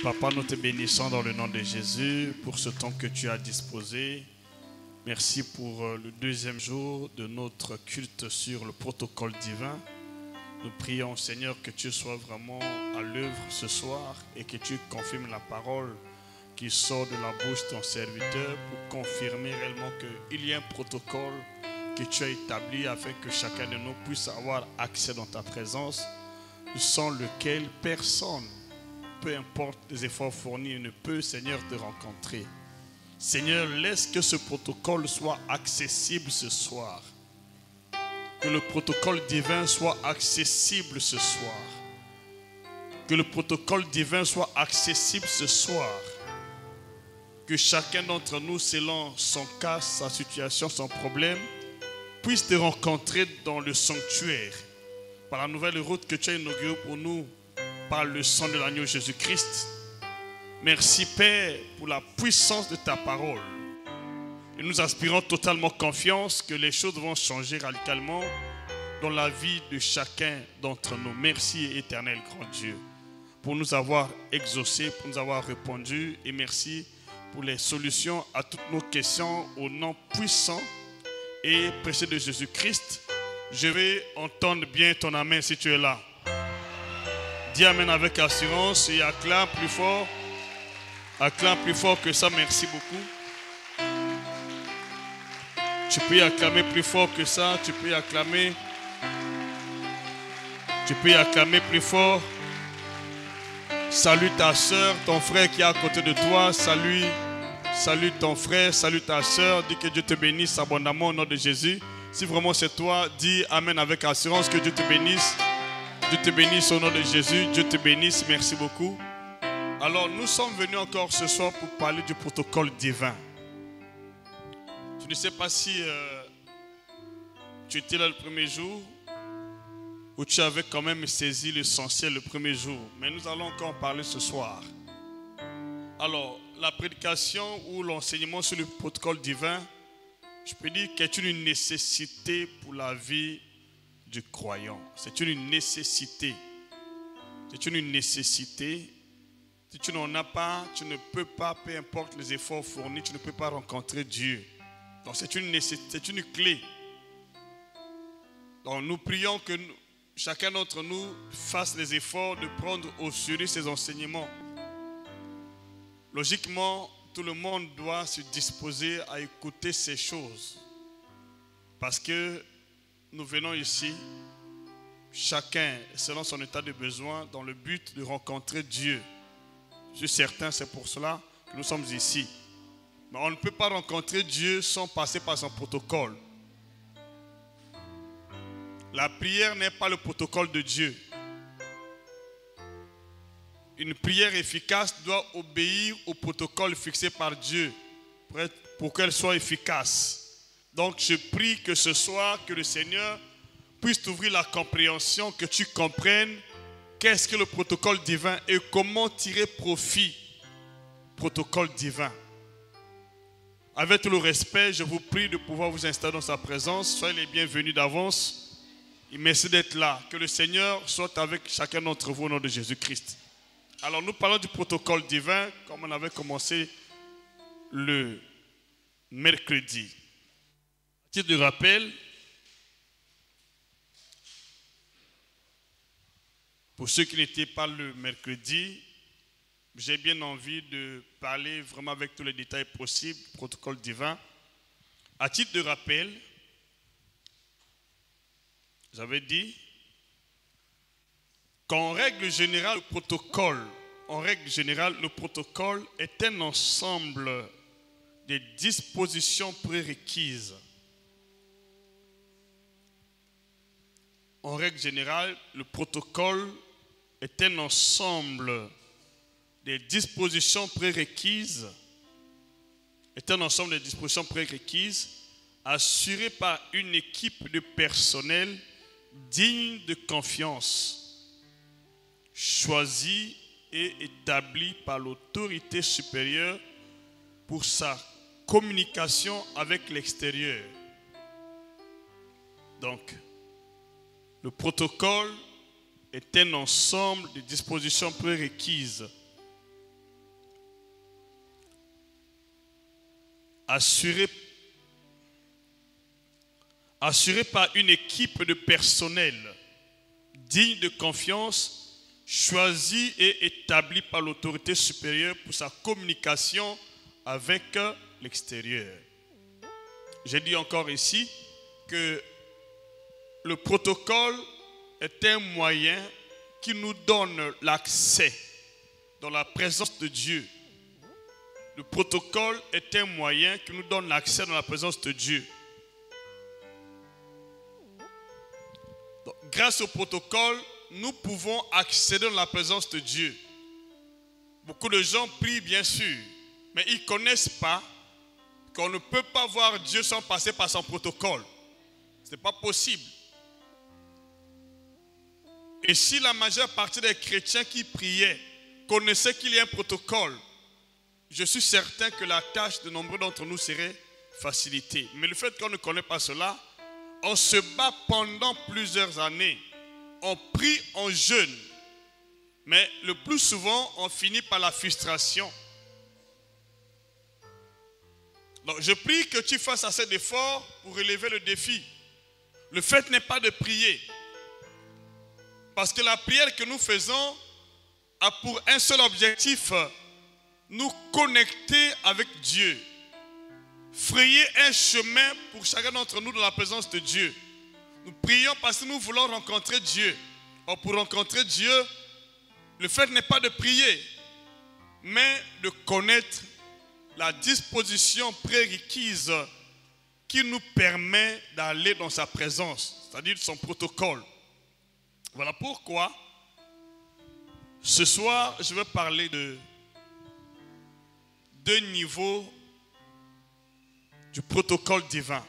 Papa, nous te bénissons dans le nom de Jésus pour ce temps que tu as disposé. Merci pour le deuxième jour de notre culte sur le protocole divin. Nous prions, Seigneur, que tu sois vraiment à l'œuvre ce soir et que tu confirmes la parole qui sort de la bouche de ton serviteur pour confirmer réellement qu'il y a un protocole que tu as établi afin que chacun de nous puisse avoir accès dans ta présence, sans lequel personne, peu importe les efforts fournis, ne peut, Seigneur, te rencontrer. Seigneur, laisse que ce protocole soit accessible ce soir. Que le protocole divin soit accessible ce soir. Que le protocole divin soit accessible ce soir. Que chacun d'entre nous, selon son cas, sa situation, son problème, puisse te rencontrer dans le sanctuaire. Par la nouvelle route que tu as inaugurée pour nous, par le sang de l'agneau Jésus-Christ. Merci Père pour la puissance de ta parole. Et nous aspirons totalement confiance que les choses vont changer radicalement dans la vie de chacun d'entre nous. Merci éternel grand Dieu pour nous avoir exaucés, pour nous avoir répondu. Et merci pour les solutions à toutes nos questions au nom puissant et précieux de Jésus-Christ. Je vais entendre bien ton amen si tu es là. Dis amen avec assurance et acclame plus fort. Acclame plus fort que ça, merci beaucoup. Tu peux acclamer plus fort que ça, tu peux acclamer. Tu peux acclamer plus fort. Salue ta soeur, ton frère qui est à côté de toi. Salue ton frère, salue ta soeur. Dis que Dieu te bénisse abondamment au nom de Jésus. Si vraiment c'est toi, dis amen avec assurance, que Dieu te bénisse. Dieu te bénisse au nom de Jésus. Dieu te bénisse, merci beaucoup. Alors, nous sommes venus encore ce soir pour parler du protocole divin. Je ne sais pas si tu étais là le premier jour ou tu avais quand même saisi l'essentiel le premier jour. Mais nous allons encore en parler ce soir. Alors, la prédication ou l'enseignement sur le protocole divin, je peux dire qu'est une nécessité pour la vie du croyant. C'est une nécessité. C'est une nécessité. Si tu n'en as pas, tu ne peux pas, peu importe les efforts fournis, tu ne peux pas rencontrer Dieu. Donc c'est une nécessité, c'est une clé. Donc nous prions que chacun d'entre nous fasse les efforts de prendre au sérieux ces enseignements. Logiquement, tout le monde doit se disposer à écouter ces choses. Parce que nous venons ici, chacun selon son état de besoin, dans le but de rencontrer Dieu. Je suis certain, c'est pour cela que nous sommes ici. Mais on ne peut pas rencontrer Dieu sans passer par son protocole. La prière n'est pas le protocole de Dieu. Une prière efficace doit obéir au protocole fixé par Dieu pour qu'elle soit efficace. Donc je prie que ce soir, que le Seigneur puisse t'ouvrir la compréhension, que tu comprennes qu'est-ce que le protocole divin et comment tirer profit du protocole divin. Avec tout le respect, je vous prie de pouvoir vous installer dans sa présence. Soyez les bienvenus d'avance. Et merci d'être là. Que le Seigneur soit avec chacun d'entre vous au nom de Jésus-Christ. Alors nous parlons du protocole divin comme on avait commencé le mercredi. À titre de rappel, pour ceux qui n'étaient pas le mercredi, j'ai bien envie de parler vraiment avec tous les détails possibles du protocole divin. À titre de rappel, j'avais dit qu'en règle générale, le protocole est un ensemble de dispositions prérequises. En règle générale, le protocole est un ensemble des dispositions prérequises, assurées par une équipe de personnel digne de confiance, choisie et établie par l'autorité supérieure pour sa communication avec l'extérieur. Donc, le protocole est un ensemble de dispositions prérequises assuré par une équipe de personnel digne de confiance, choisi et établi par l'autorité supérieure pour sa communication avec l'extérieur. J'ai dit encore ici que le protocole est un moyen qui nous donne l'accès dans la présence de Dieu. Le protocole est un moyen qui nous donne l'accès dans la présence de Dieu. Donc, grâce au protocole, nous pouvons accéder dans la présence de Dieu. Beaucoup de gens prient bien sûr, mais ils ne connaissent pas qu'on ne peut pas voir Dieu sans passer par son protocole. Ce n'est pas possible. Et si la majeure partie des chrétiens qui priaient connaissaient qu'il y a un protocole, je suis certain que la tâche de nombreux d'entre nous serait facilitée. Mais le fait qu'on ne connaît pas cela, on se bat pendant plusieurs années. On prie, on jeûne. Mais le plus souvent, on finit par la frustration. Donc, je prie que tu fasses assez d'efforts pour relever le défi. Le fait n'est pas de prier. Parce que la prière que nous faisons a pour un seul objectif, nous connecter avec Dieu. Frayer un chemin pour chacun d'entre nous dans la présence de Dieu. Nous prions parce que nous voulons rencontrer Dieu. Or, pour rencontrer Dieu, le fait n'est pas de prier, mais de connaître la disposition prérequise qui nous permet d'aller dans sa présence, c'est-à-dire son protocole. Voilà pourquoi, ce soir, je vais parler de deux niveaux du protocole divin.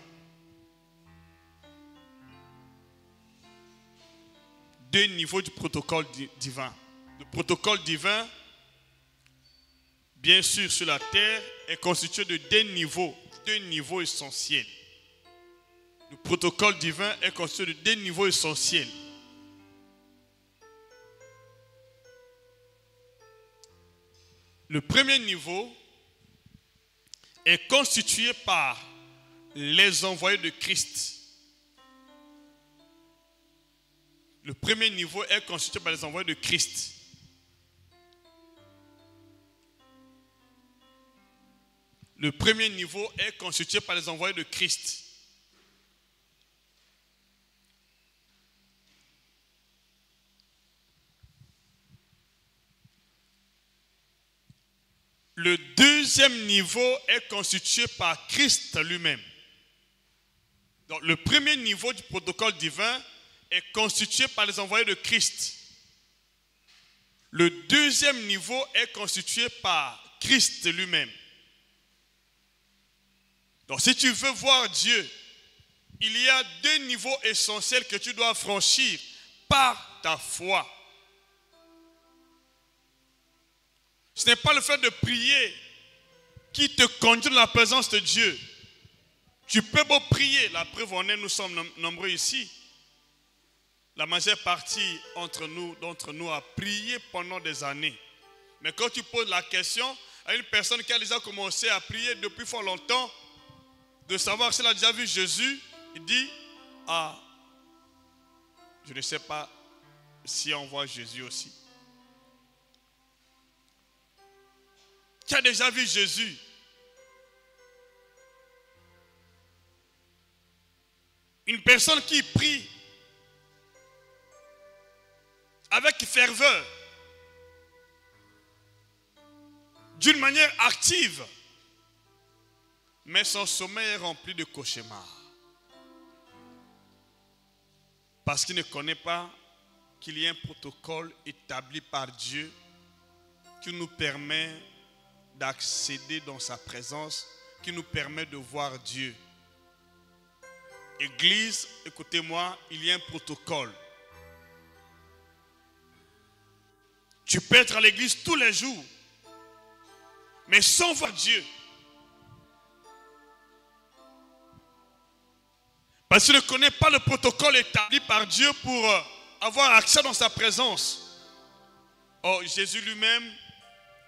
Deux niveaux du protocole divin. Le protocole divin, bien sûr, sur la terre, est constitué de deux niveaux essentiels. Le protocole divin est constitué de deux niveaux essentiels. Le premier niveau est constitué par les envoyés de Christ. Le premier niveau est constitué par les envoyés de Christ. Le premier niveau est constitué par les envoyés de Christ. Le deuxième niveau est constitué par Christ lui-même. Donc, le premier niveau du protocole divin est constitué par les envoyés de Christ. Le deuxième niveau est constitué par Christ lui-même. Donc, si tu veux voir Dieu, il y a deux niveaux essentiels que tu dois franchir par ta foi. Ce n'est pas le fait de prier qui te conduit dans la présence de Dieu. Tu peux beau prier, la preuve en est, nous sommes nombreux ici. La majeure partie d'entre nous a prié pendant des années. Mais quand tu poses la question à une personne qui a déjà commencé à prier depuis fort longtemps, de savoir s'il a déjà vu Jésus, il dit, ah, je ne sais pas si on voit Jésus aussi. Qui a déjà vu Jésus? Une personne qui prie avec ferveur, d'une manière active, mais son sommeil est rempli de cauchemars. Parce qu'il ne connaît pas qu'il y a un protocole établi par Dieu qui nous permet d'accéder dans sa présence, qui nous permet de voir Dieu. Église, écoutez-moi, il y a un protocole. Tu peux être à l'église tous les jours, mais sans voir Dieu. Parce que tu ne connais pas le protocole établi par Dieu pour avoir accès dans sa présence. Or, Jésus lui-même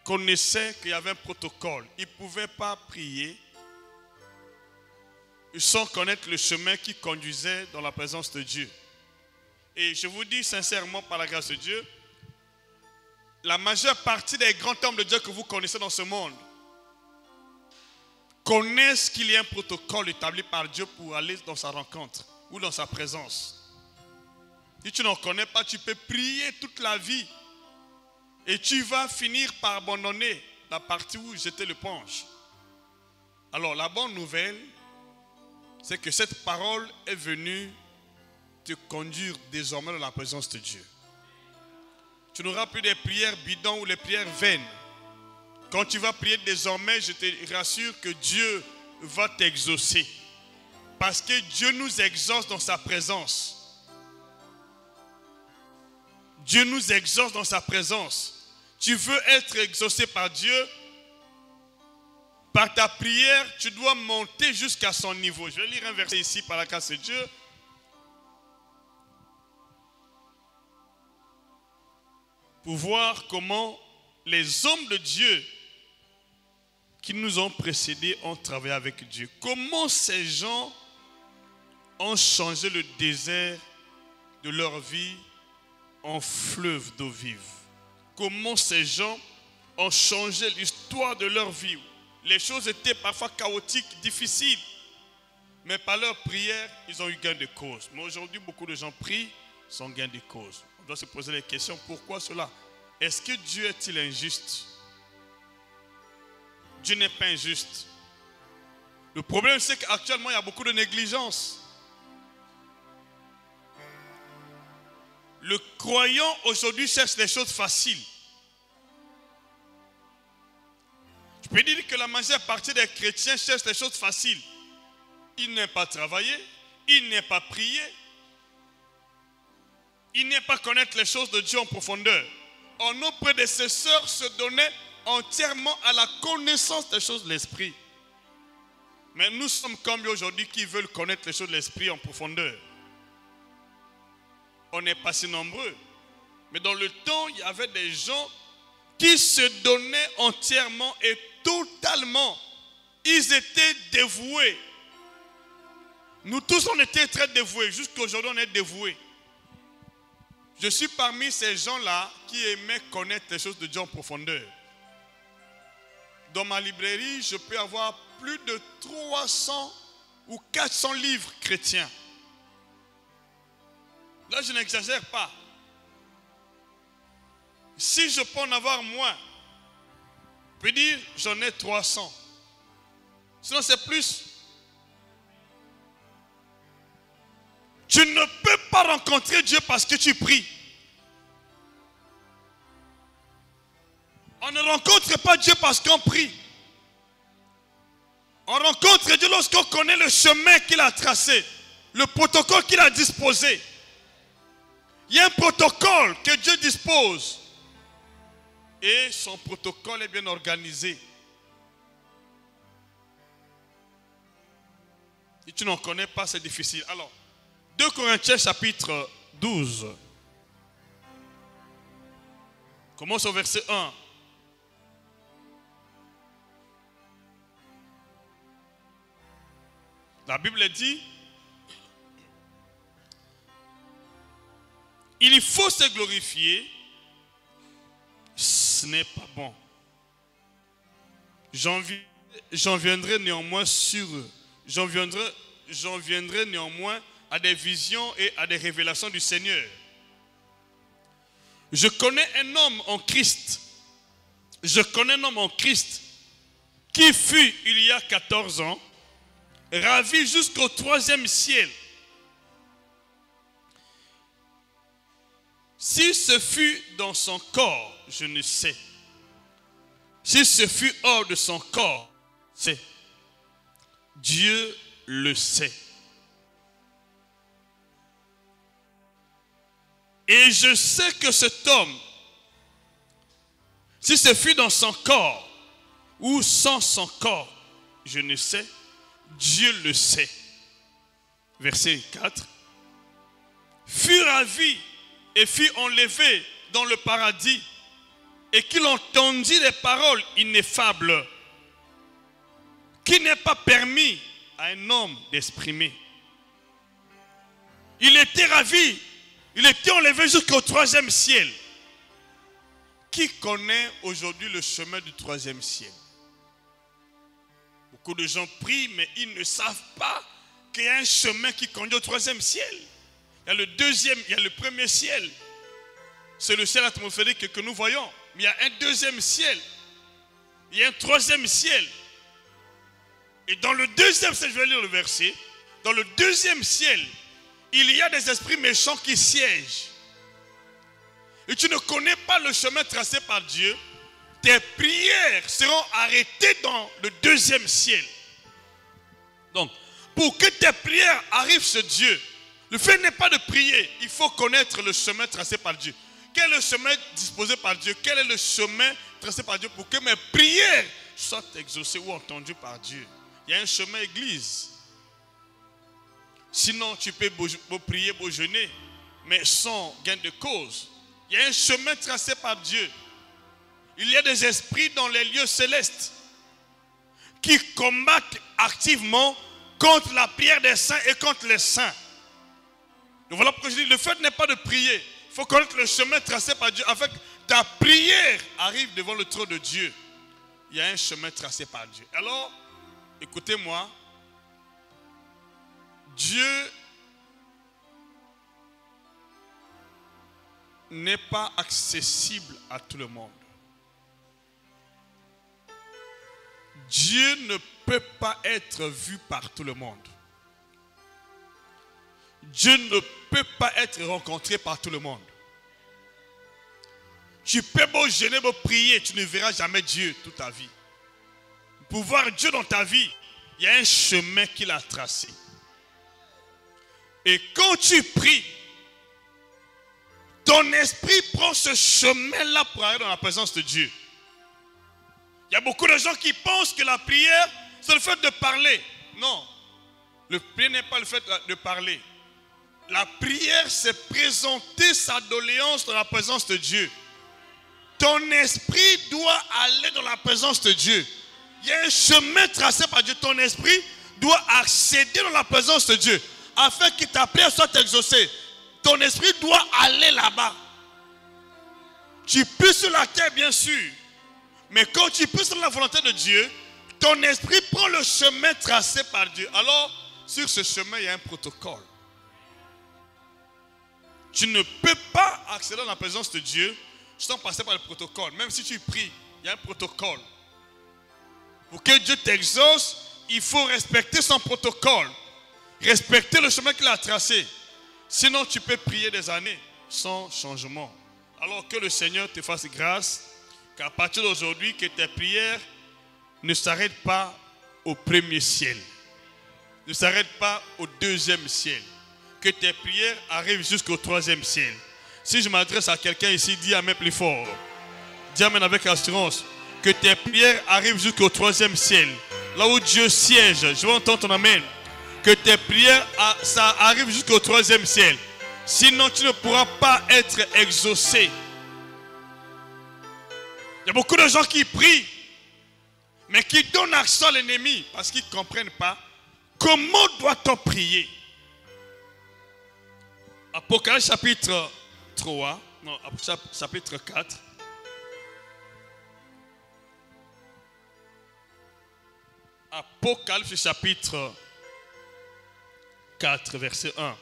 connaissait qu'il y avait un protocole. Il ne pouvait pas prier sans connaître le chemin qui conduisait dans la présence de Dieu. Et je vous dis sincèrement, par la grâce de Dieu, la majeure partie des grands hommes de Dieu que vous connaissez dans ce monde connaissent qu'il y a un protocole établi par Dieu pour aller dans sa rencontre ou dans sa présence. Si tu n'en connais pas, tu peux prier toute la vie et tu vas finir par abandonner la partie où jeter l'éponge. Alors la bonne nouvelle, c'est que cette parole est venue te conduire désormais dans la présence de Dieu. Tu n'auras plus des prières bidons ou les prières vaines. Quand tu vas prier désormais, je te rassure que Dieu va t'exaucer. Parce que Dieu nous exauce dans sa présence. Dieu nous exauce dans sa présence. Tu veux être exaucé par Dieu, par ta prière, tu dois monter jusqu'à son niveau. Je vais lire un verset ici par la grâce de Dieu. Pour voir comment les hommes de Dieu qui nous ont précédés ont travaillé avec Dieu. Comment ces gens ont changé le désert de leur vie en fleuve d'eau vive. Comment ces gens ont changé l'histoire de leur vie. Les choses étaient parfois chaotiques, difficiles. Mais par leur prière, ils ont eu gain de cause. Mais aujourd'hui, beaucoup de gens prient sans gain de cause. On doit se poser les questions, pourquoi cela? Est-ce que Dieu est-il injuste? Dieu n'est pas injuste. Le problème, c'est qu'actuellement, il y a beaucoup de négligence. Le croyant aujourd'hui cherche les choses faciles. Je peux dire que la majeure partie des chrétiens cherchent les choses faciles. Ils n'aiment pas travailler, ils n'aiment pas prier, ils n'aiment pas connaître les choses de Dieu en profondeur. Or, nos prédécesseurs se donnaient entièrement à la connaissance des choses de l'esprit. Mais nous sommes comme aujourd'hui qui veulent connaître les choses de l'esprit en profondeur. On n'est pas si nombreux. Mais dans le temps, il y avait des gens qui se donnaient entièrement et totalement. Ils étaient dévoués. Nous tous, on était très dévoués. Jusqu'à aujourd'hui, on est dévoués. Je suis parmi ces gens-là qui aimaient connaître les choses de Dieu en profondeur. Dans ma librairie, je peux avoir plus de 300 ou 400 livres chrétiens. Là, je n'exagère pas. Si je peux en avoir moins, je peux dire j'en ai 300. Sinon, c'est plus. Tu ne peux pas rencontrer Dieu parce que tu pries. On ne rencontre pas Dieu parce qu'on prie. On rencontre Dieu lorsqu'on connaît le chemin qu'il a tracé, le protocole qu'il a disposé. Il y a un protocole que Dieu dispose. Et son protocole est bien organisé. Si tu n'en connais pas, c'est difficile. Alors, 2 Corinthiens chapitre 12. Commence au verset 1. La Bible dit, il faut se glorifier, ce n'est pas bon. J'en viendrai néanmoins sur eux. J'en viendrai néanmoins à des visions et à des révélations du Seigneur. Je connais un homme en Christ. Je connais un homme en Christ qui fut, il y a 14 ans, ravi jusqu'au 3e ciel. Si ce fut dans son corps, je ne sais. Si ce fut hors de son corps, c'est. Dieu le sait. Et je sais que cet homme, si ce fut dans son corps ou sans son corps, je ne sais, Dieu le sait. Verset 4. Fut ravi et fut enlevé dans le paradis et qu'il entendit des paroles ineffables qui n'est pas permis à un homme d'exprimer. Il était ravi. Il était enlevé jusqu'au 3e ciel. Qui connaît aujourd'hui le chemin du 3e ciel? Beaucoup de gens prient, mais ils ne savent pas qu'il y a un chemin qui conduit au 3e ciel. Il y a le 2e, il y a le 1er ciel. C'est le ciel atmosphérique que nous voyons. Mais il y a un 2e ciel. Il y a un 3e ciel. Et dans le 2e ciel, je vais lire le verset. Dans le 2e ciel, il y a des esprits méchants qui siègent. Et tu ne connais pas le chemin tracé par Dieu. Tes prières seront arrêtées dans le 2e ciel. Donc, pour que tes prières arrivent chez Dieu, le fait n'est pas de prier. Il faut connaître le chemin tracé par Dieu. Quel est le chemin disposé par Dieu? Quel est le chemin tracé par Dieu pour que mes prières soient exaucées ou entendues par Dieu? Il y a un chemin église. Sinon, tu peux beau prier, beau jeûner, mais sans gain de cause. Il y a un chemin tracé par Dieu. Il y a des esprits dans les lieux célestes qui combattent activement contre la prière des saints et contre les saints. Donc voilà pourquoi je dis, le fait n'est pas de prier. Il faut connaître le chemin tracé par Dieu afin que ta prière arrive devant le trône de Dieu. Il y a un chemin tracé par Dieu. Alors, écoutez-moi. Dieu n'est pas accessible à tout le monde. Dieu ne peut pas être vu par tout le monde. Dieu ne peut pas être rencontré par tout le monde. Tu peux beau jeûner, beau prier, tu ne verras jamais Dieu toute ta vie. Pour voir Dieu dans ta vie, il y a un chemin qu'il a tracé. Et quand tu pries, ton esprit prend ce chemin-là pour aller dans la présence de Dieu. Il y a beaucoup de gens qui pensent que la prière, c'est le fait de parler. Non, le prière n'est pas le fait de parler. La prière, c'est présenter sa doléance dans la présence de Dieu. Ton esprit doit aller dans la présence de Dieu. Il y a un chemin tracé par Dieu. Ton esprit doit accéder dans la présence de Dieu. Afin que ta prière soit exaucée. Ton esprit doit aller là-bas. Tu pries sur la terre, bien sûr. Mais quand tu pries sur la volonté de Dieu, ton esprit prend le chemin tracé par Dieu. Alors, sur ce chemin, il y a un protocole. Tu ne peux pas accéder dans la présence de Dieu sans passer par le protocole. Même si tu pries, il y a un protocole. Pour que Dieu t'exauce, il faut respecter son protocole. Respecter le chemin qu'il a tracé. Sinon, tu peux prier des années sans changement. Alors que le Seigneur te fasse grâce, qu'à partir d'aujourd'hui, que tes prières ne s'arrêtent pas au 1er ciel. Ne s'arrêtent pas au 2e ciel. Que tes prières arrivent jusqu'au 3e ciel. Si je m'adresse à quelqu'un ici, dis amen plus fort. Dis amen avec assurance. Que tes prières arrivent jusqu'au 3e ciel. Là où Dieu siège. Je veux entendre ton amen. Que tes prières, ça arrive jusqu'au 3e ciel. Sinon, tu ne pourras pas être exaucé. Il y a beaucoup de gens qui prient, mais qui donnent accès à l'ennemi parce qu'ils ne comprennent pas comment doit-on prier. Apocalypse chapitre 3, non, chapitre 4. Apocalypse chapitre 4, verset 1.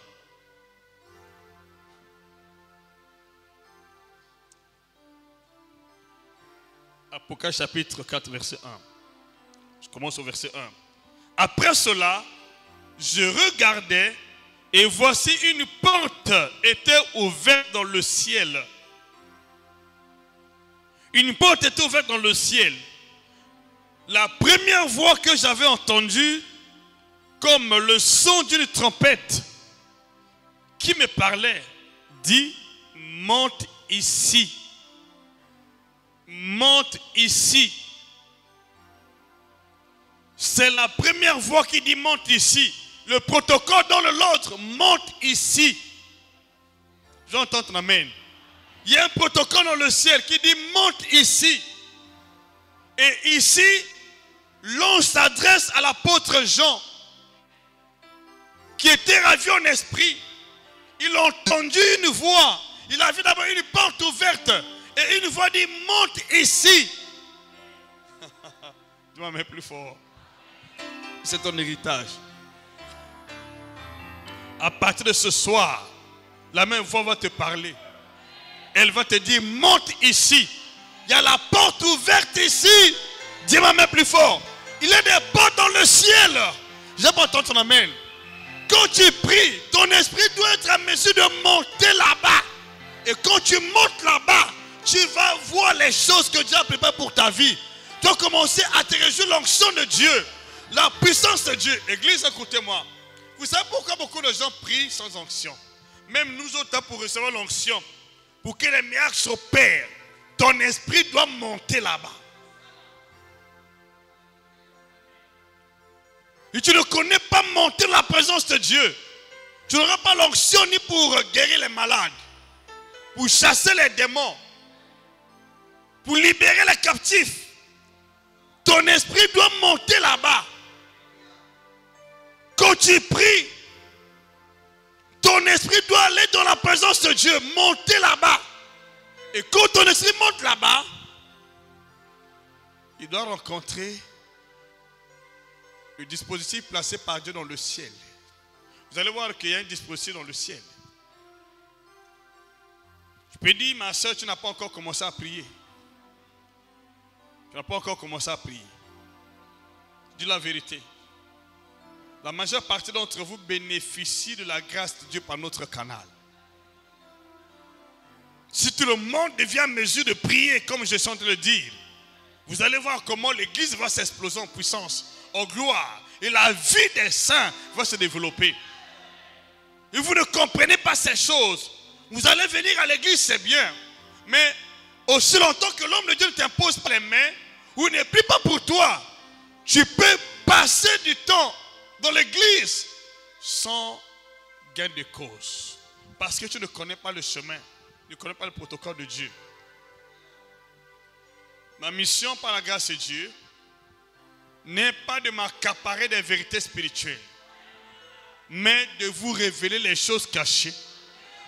Apocalypse chapitre 4, verset 1. Je commence au verset 1. Après cela, je regardais et voici une porte était ouverte dans le ciel. Une porte était ouverte dans le ciel. La première voix que j'avais entendue, comme le son d'une trompette, qui me parlait, dit, monte ici. Monte ici. C'est la première voix qui dit monte ici. Le protocole dans l'autre, monte ici. J'entends ton amen. Il y a un protocole dans le ciel qui dit monte ici. Et ici, l'on s'adresse à l'apôtre Jean qui était ravi en esprit, il a entendu une voix. Il a vu d'abord une porte ouverte. Et une voix dit, monte ici. Dis-moi mais plus fort. C'est ton héritage. À partir de ce soir, la même voix va te parler. Elle va te dire, monte ici. Il y a la porte ouverte ici. Dis-moi même plus fort. Il y a des portes dans le ciel. J'ai pas entendu ton amen. Quand tu pries, ton esprit doit être en mesure de monter là-bas. Et quand tu montes là-bas, tu vas voir les choses que Dieu a préparées pour ta vie. Tu vas commencer à te réjouir l'onction de Dieu. La puissance de Dieu. Église, écoutez-moi. Vous savez pourquoi beaucoup de gens prient sans onction? Même nous autres, pour recevoir l'onction, pour que les miracles s'opèrent, ton esprit doit monter là-bas. Et tu ne connais pas monter la présence de Dieu. Tu n'auras pas l'onction ni pour guérir les malades, pour chasser les démons, pour libérer les captifs. Ton esprit doit monter là-bas. Quand tu pries, ton esprit doit aller dans la présence de Dieu, monter là-bas. Et quand ton esprit monte là-bas, il doit rencontrer le dispositif placé par Dieu dans le ciel. Vous allez voir qu'il y a un dispositif dans le ciel. Je peux dire, ma soeur, tu n'as pas encore commencé à prier. Tu n'as pas encore commencé à prier. Dis la vérité. La majeure partie d'entre vous bénéficie de la grâce de Dieu par notre canal. Si tout le monde devient en mesure de prier, comme je suis en train de le dire, vous allez voir comment l'église va s'exploser en puissance, en gloire. Et la vie des saints va se développer. Et vous ne comprenez pas ces choses. Vous allez venir à l'église, c'est bien. Mais aussi longtemps que l'homme de Dieu ne t'impose pas les mains, ou ne prie pas pour toi, tu peux passer du temps dans l'église sans gain de cause. Parce que tu ne connais pas le chemin. Tu ne connais pas le protocole de Dieu. Ma mission par la grâce de Dieu n'est pas de m'accaparer des vérités spirituelles, mais de vous révéler les choses cachées,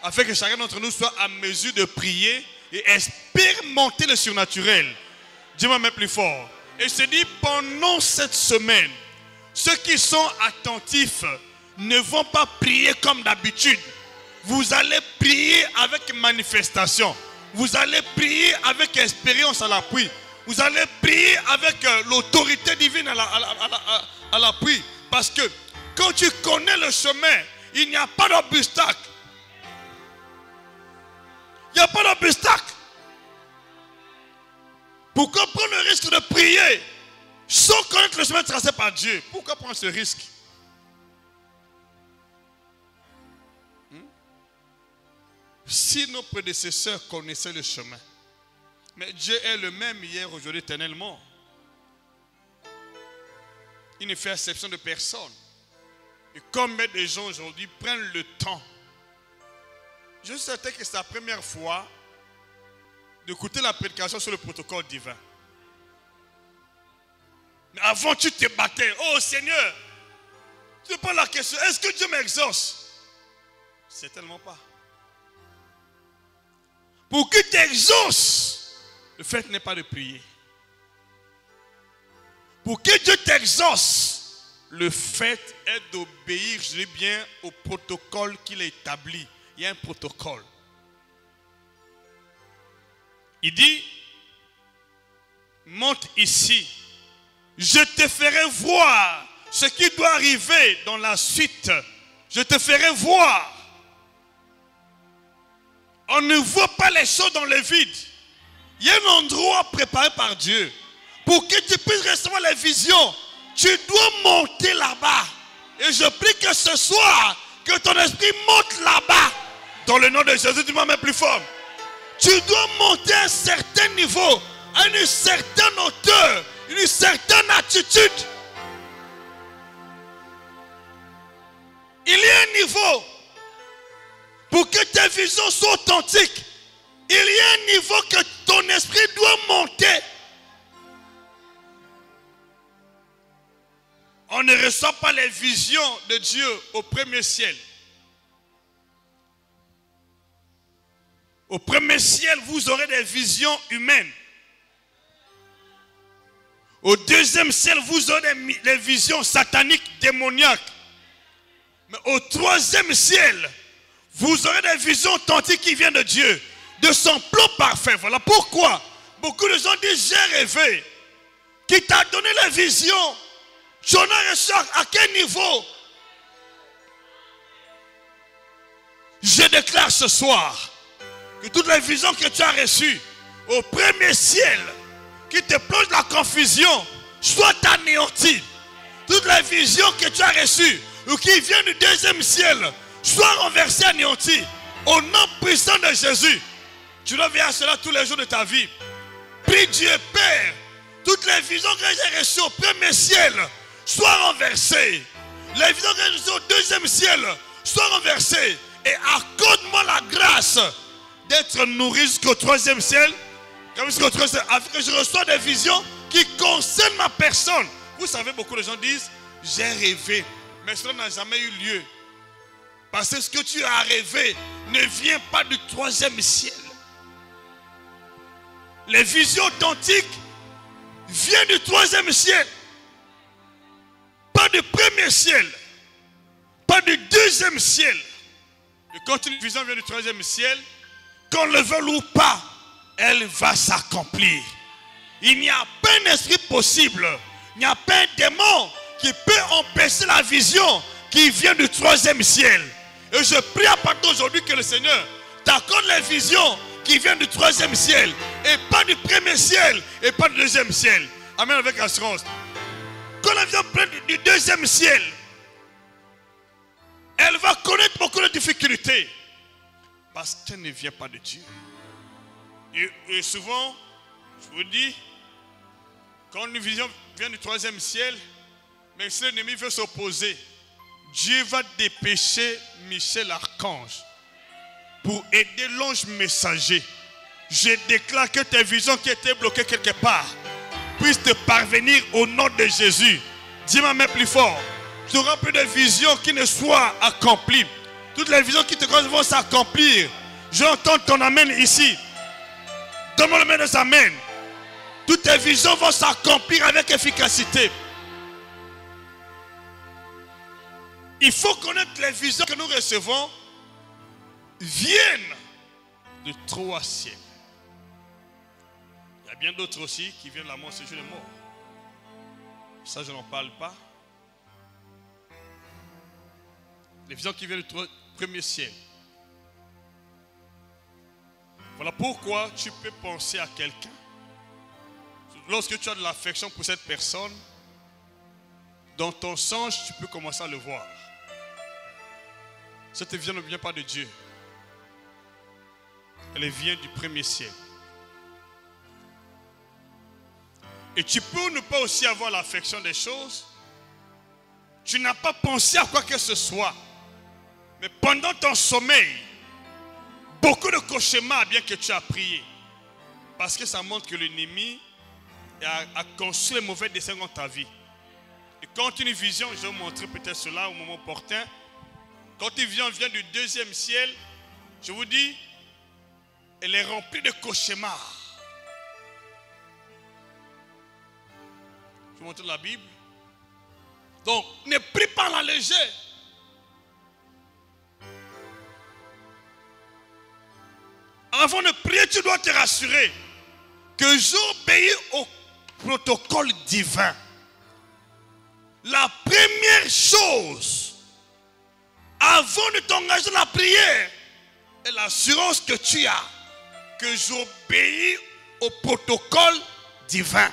afin que chacun d'entre nous soit en mesure de prier et expérimenter le surnaturel. Dis-moi même plus fort. Et je te dis, pendant cette semaine, ceux qui sont attentifs ne vont pas prier comme d'habitude. Vous allez prier avec manifestation. Vous allez prier avec expérience à l'appui. Vous allez prier avec l'autorité divine à l'appui. Parce que quand tu connais le chemin, il n'y a pas d'obstacle. Il n'y a pas d'obstacle. Pourquoi prendre le risque de prier sans connaître le chemin tracé par Dieu? Pourquoi prendre ce risque? Si nos prédécesseurs connaissaient le chemin, mais Dieu est le même hier, aujourd'hui, éternellement. Il ne fait exception de personne. Et comme des gens aujourd'hui prennent le temps, je suis certain que c'est la première fois d'écouter la prédication sur le protocole divin. Mais avant, tu te battais. Oh Seigneur, tu te poses la question, est-ce que Dieu m'exauce? Certainement pas. Pour qu'il t'exauce, le fait n'est pas de prier. Pour que Dieu t'exauce, le fait est d'obéir, je dis bien, au protocole qu'il a établi. Il y a un protocole. Il dit, monte ici, je te ferai voir ce qui doit arriver dans la suite. Je te ferai voir. On ne voit pas les choses dans le vide. Il y a un endroit préparé par Dieu. Pour que tu puisses recevoir les visions, tu dois monter là-bas. Et je prie que ce soir, que ton esprit monte là-bas. Dans le nom de Jésus, dis-moi même plus fort. Tu dois monter à un certain niveau, à une certaine hauteur, une certaine attitude. Il y a un niveau. Pour que tes visions soient authentiques, il y a un niveau que ton esprit doit monter. On ne reçoit pas les visions de Dieu au premier ciel. Au premier ciel, vous aurez des visions humaines. Au deuxième ciel, vous aurez des visions sataniques, démoniaques. Mais au troisième ciel, vous aurez des visions authentiques qui viennent de Dieu, de son plan parfait. Voilà pourquoi beaucoup de gens disent j'ai rêvé. Qui t'a donné la vision? Tu en as reçu à quel niveau? Je déclare ce soir que toutes les visions que tu as reçues au premier ciel, qui te plonge dans la confusion, soient anéanties. Toutes les visions que tu as reçues ou qui viennent du deuxième ciel, soient renversées, anéanties. Au nom puissant de Jésus, tu dois veiller à cela tous les jours de ta vie. Prie Dieu, Père, toutes les visions que j'ai reçues au premier ciel soient renversées. Les visions que j'ai reçues au deuxième ciel soient renversées. Et accorde-moi la grâce d'être nourri jusqu'au troisième ciel, afin que je reçois des visions qui concernent ma personne. Vous savez, beaucoup de gens disent, j'ai rêvé, mais cela n'a jamais eu lieu. Parce que ce que tu as rêvé ne vient pas du troisième ciel. Les visions authentiques viennent du troisième ciel. Pas du premier ciel. Pas du deuxième ciel. Et quand une vision vient du troisième ciel, qu'on le veuille ou pas, elle va s'accomplir. Il n'y a pas un esprit possible. Il n'y a pas un démon qui peut empêcher la vision qui vient du troisième ciel. Et je prie à partir d'aujourd'hui que le Seigneur t'accorde les visions qui viennent du troisième ciel. Et pas du premier ciel. Et pas du deuxième ciel. Amen, avec assurance. Quand la vision prend du deuxième ciel, elle va connaître beaucoup de difficultés. Parce qu'elle ne vient pas de Dieu. Et souvent, je vous dis, quand une vision vient du troisième ciel, mais si l'ennemi veut s'opposer, Dieu va dépêcher Michel l'archange pour aider l'ange messager. Je déclare que tes visions qui étaient bloquées quelque part puissent te parvenir au nom de Jésus. Dis-moi même plus fort. Tu n'auras plus de visions qui ne soient accomplies. Toutes les visions qui te croisent vont s'accomplir. J'entends ton amen ici. Donne-moi le main des amen. Toutes tes visions vont s'accomplir avec efficacité. Il faut connaître les visions que nous recevons viennent de trois ciels. Il y a bien d'autres aussi qui viennent de la mort, c'est juste les morts. Ça, je n'en parle pas. Les visions qui viennent du premier ciel. Voilà pourquoi tu peux penser à quelqu'un. Lorsque tu as de l'affection pour cette personne, dans ton songe, tu peux commencer à le voir. Cette vision ne vient pas de Dieu. Elle vient du premier ciel. Et tu peux ne pas aussi avoir l'affection des choses. Tu n'as pas pensé à quoi que ce soit. Mais pendant ton sommeil, beaucoup de cauchemars, bien que tu as prié. Parce que ça montre que l'ennemi a construit les mauvais desseins dans ta vie. Et quand une vision, je vais vous montrer peut-être cela au moment opportun. Quand une vision vient du deuxième ciel, je vous dis, elle est remplie de cauchemars. Je vais vous montrer la Bible. Donc, ne prie pas à la légère. Avant de prier, tu dois te rassurer que j'obéis au protocole divin. La première chose, avant de t'engager dans la prière, est l'assurance que tu as que j'obéis au protocole divin.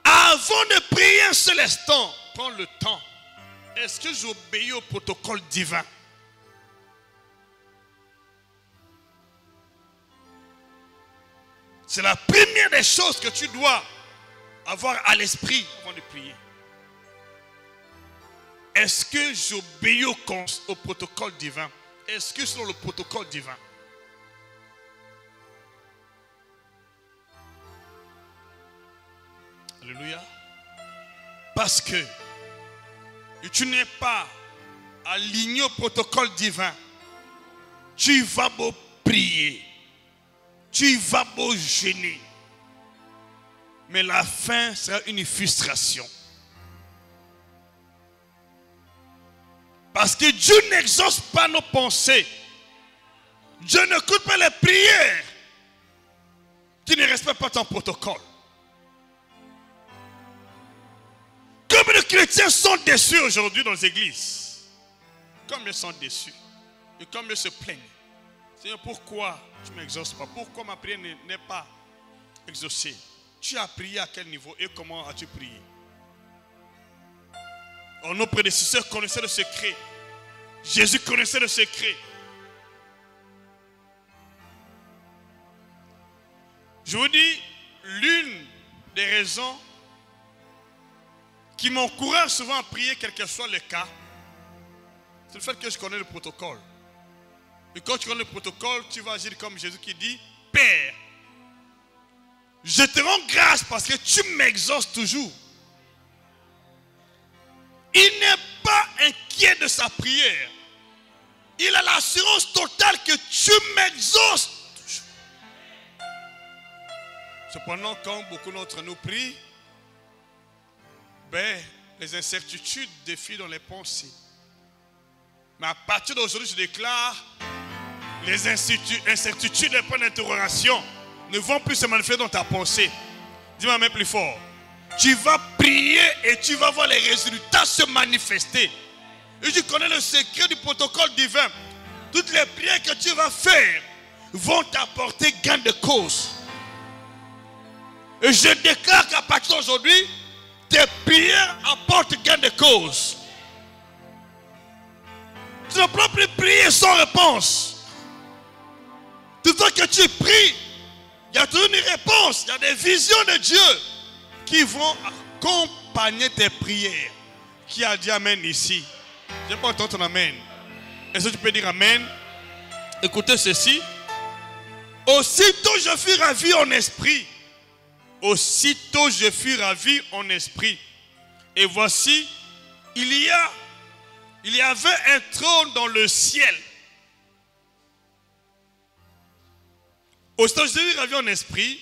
Avant de prier un seul instant, prends le temps. Est-ce que j'obéis au protocole divin? C'est la première des choses que tu dois avoir à l'esprit avant de prier. Est-ce que j'obéis au protocole divin? Est-ce que selon le protocole divin? Alléluia. Parce que tu n'es pas aligné au protocole divin. Tu vas beau prier. Tu vas beau jeûner. Mais la fin sera une frustration. Parce que Dieu n'exauce pas nos pensées. Dieu n'écoute pas les prières qui ne respectent pas ton protocole. Combien de chrétiens sont déçus aujourd'hui dans les églises? Combien ils sont déçus? Et combien ils se plaignent? Seigneur, pourquoi tu ne m'exauces pas? Pourquoi ma prière n'est pas exaucée? Tu as prié à quel niveau et comment as-tu prié? Oh, nos prédécesseurs connaissaient le secret. Jésus connaissait le secret. Je vous dis, l'une des raisons qui m'encourage souvent à prier, quel que soit le cas, c'est le fait que je connais le protocole. Et quand tu connais le protocole, tu vas agir comme Jésus qui dit, Père, je te rends grâce parce que tu m'exauces toujours. Il n'est pas inquiet de sa prière. Il a l'assurance totale que tu m'exauces toujours. Cependant, quand beaucoup d'entre nous prient, les incertitudes défilent dans les pensées. Mais à partir d'aujourd'hui, je déclare, les incertitudes et points d'interrogation ne vont plus se manifester dans ta pensée. Dis-moi même plus fort. Tu vas prier et tu vas voir les résultats se manifester. Et tu connais le secret du protocole divin. Toutes les prières que tu vas faire vont t'apporter gain de cause. Et je déclare qu'à partir d'aujourd'hui, tes prières apportent gain de cause. Tu ne peux plus prier sans réponse. Tout le temps que tu pries, il y a toujours une réponse. Il y a des visions de Dieu qui vont accompagner tes prières. Qui a dit Amen ici? Je n'ai pas entendu ton Amen. Est-ce que tu peux dire Amen? Écoutez ceci. Aussitôt je fus ravi en esprit. Aussitôt je fus ravi en esprit. Et voici, il y avait un trône dans le ciel. Aussitôt je fus ravi en esprit.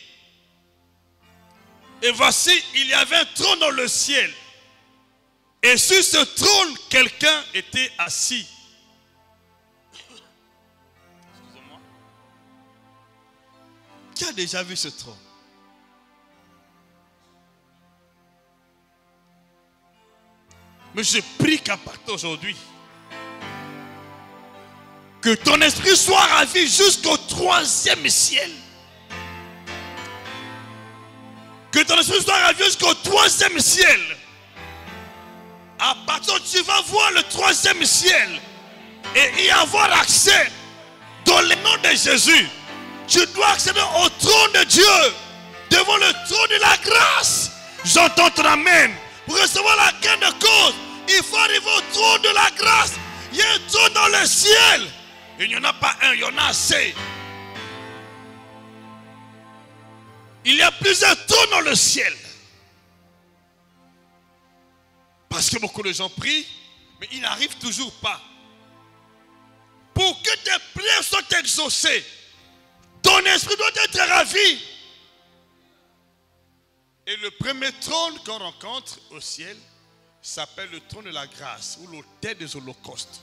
Et voici, il y avait un trône dans le ciel. Et sur ce trône, quelqu'un était assis. Excusez-moi. Qui a déjà vu ce trône? Mais je prie qu'à partir d'aujourd'hui, que ton esprit soit ravi jusqu'au 3e ciel. Que ton esprit soit ravi jusqu'au 3e ciel. À partir de tu vas voir le 3e ciel et y avoir accès dans le nom de Jésus. Tu dois accéder au trône de Dieu, devant le trône de la grâce. J'entends ton Amen. Pour recevoir la gain de cause, il faut arriver au trône de la grâce. Il y a un trône dans le ciel. Il n'y en a pas un, il y en a assez. Il y a plusieurs trônes dans le ciel. Parce que beaucoup de gens prient, mais ils n'arrivent toujours pas. Pour que tes prières soient exaucées, ton esprit doit être ravi. Et le premier trône qu'on rencontre au ciel s'appelle le trône de la grâce ou l'autel des holocaustes.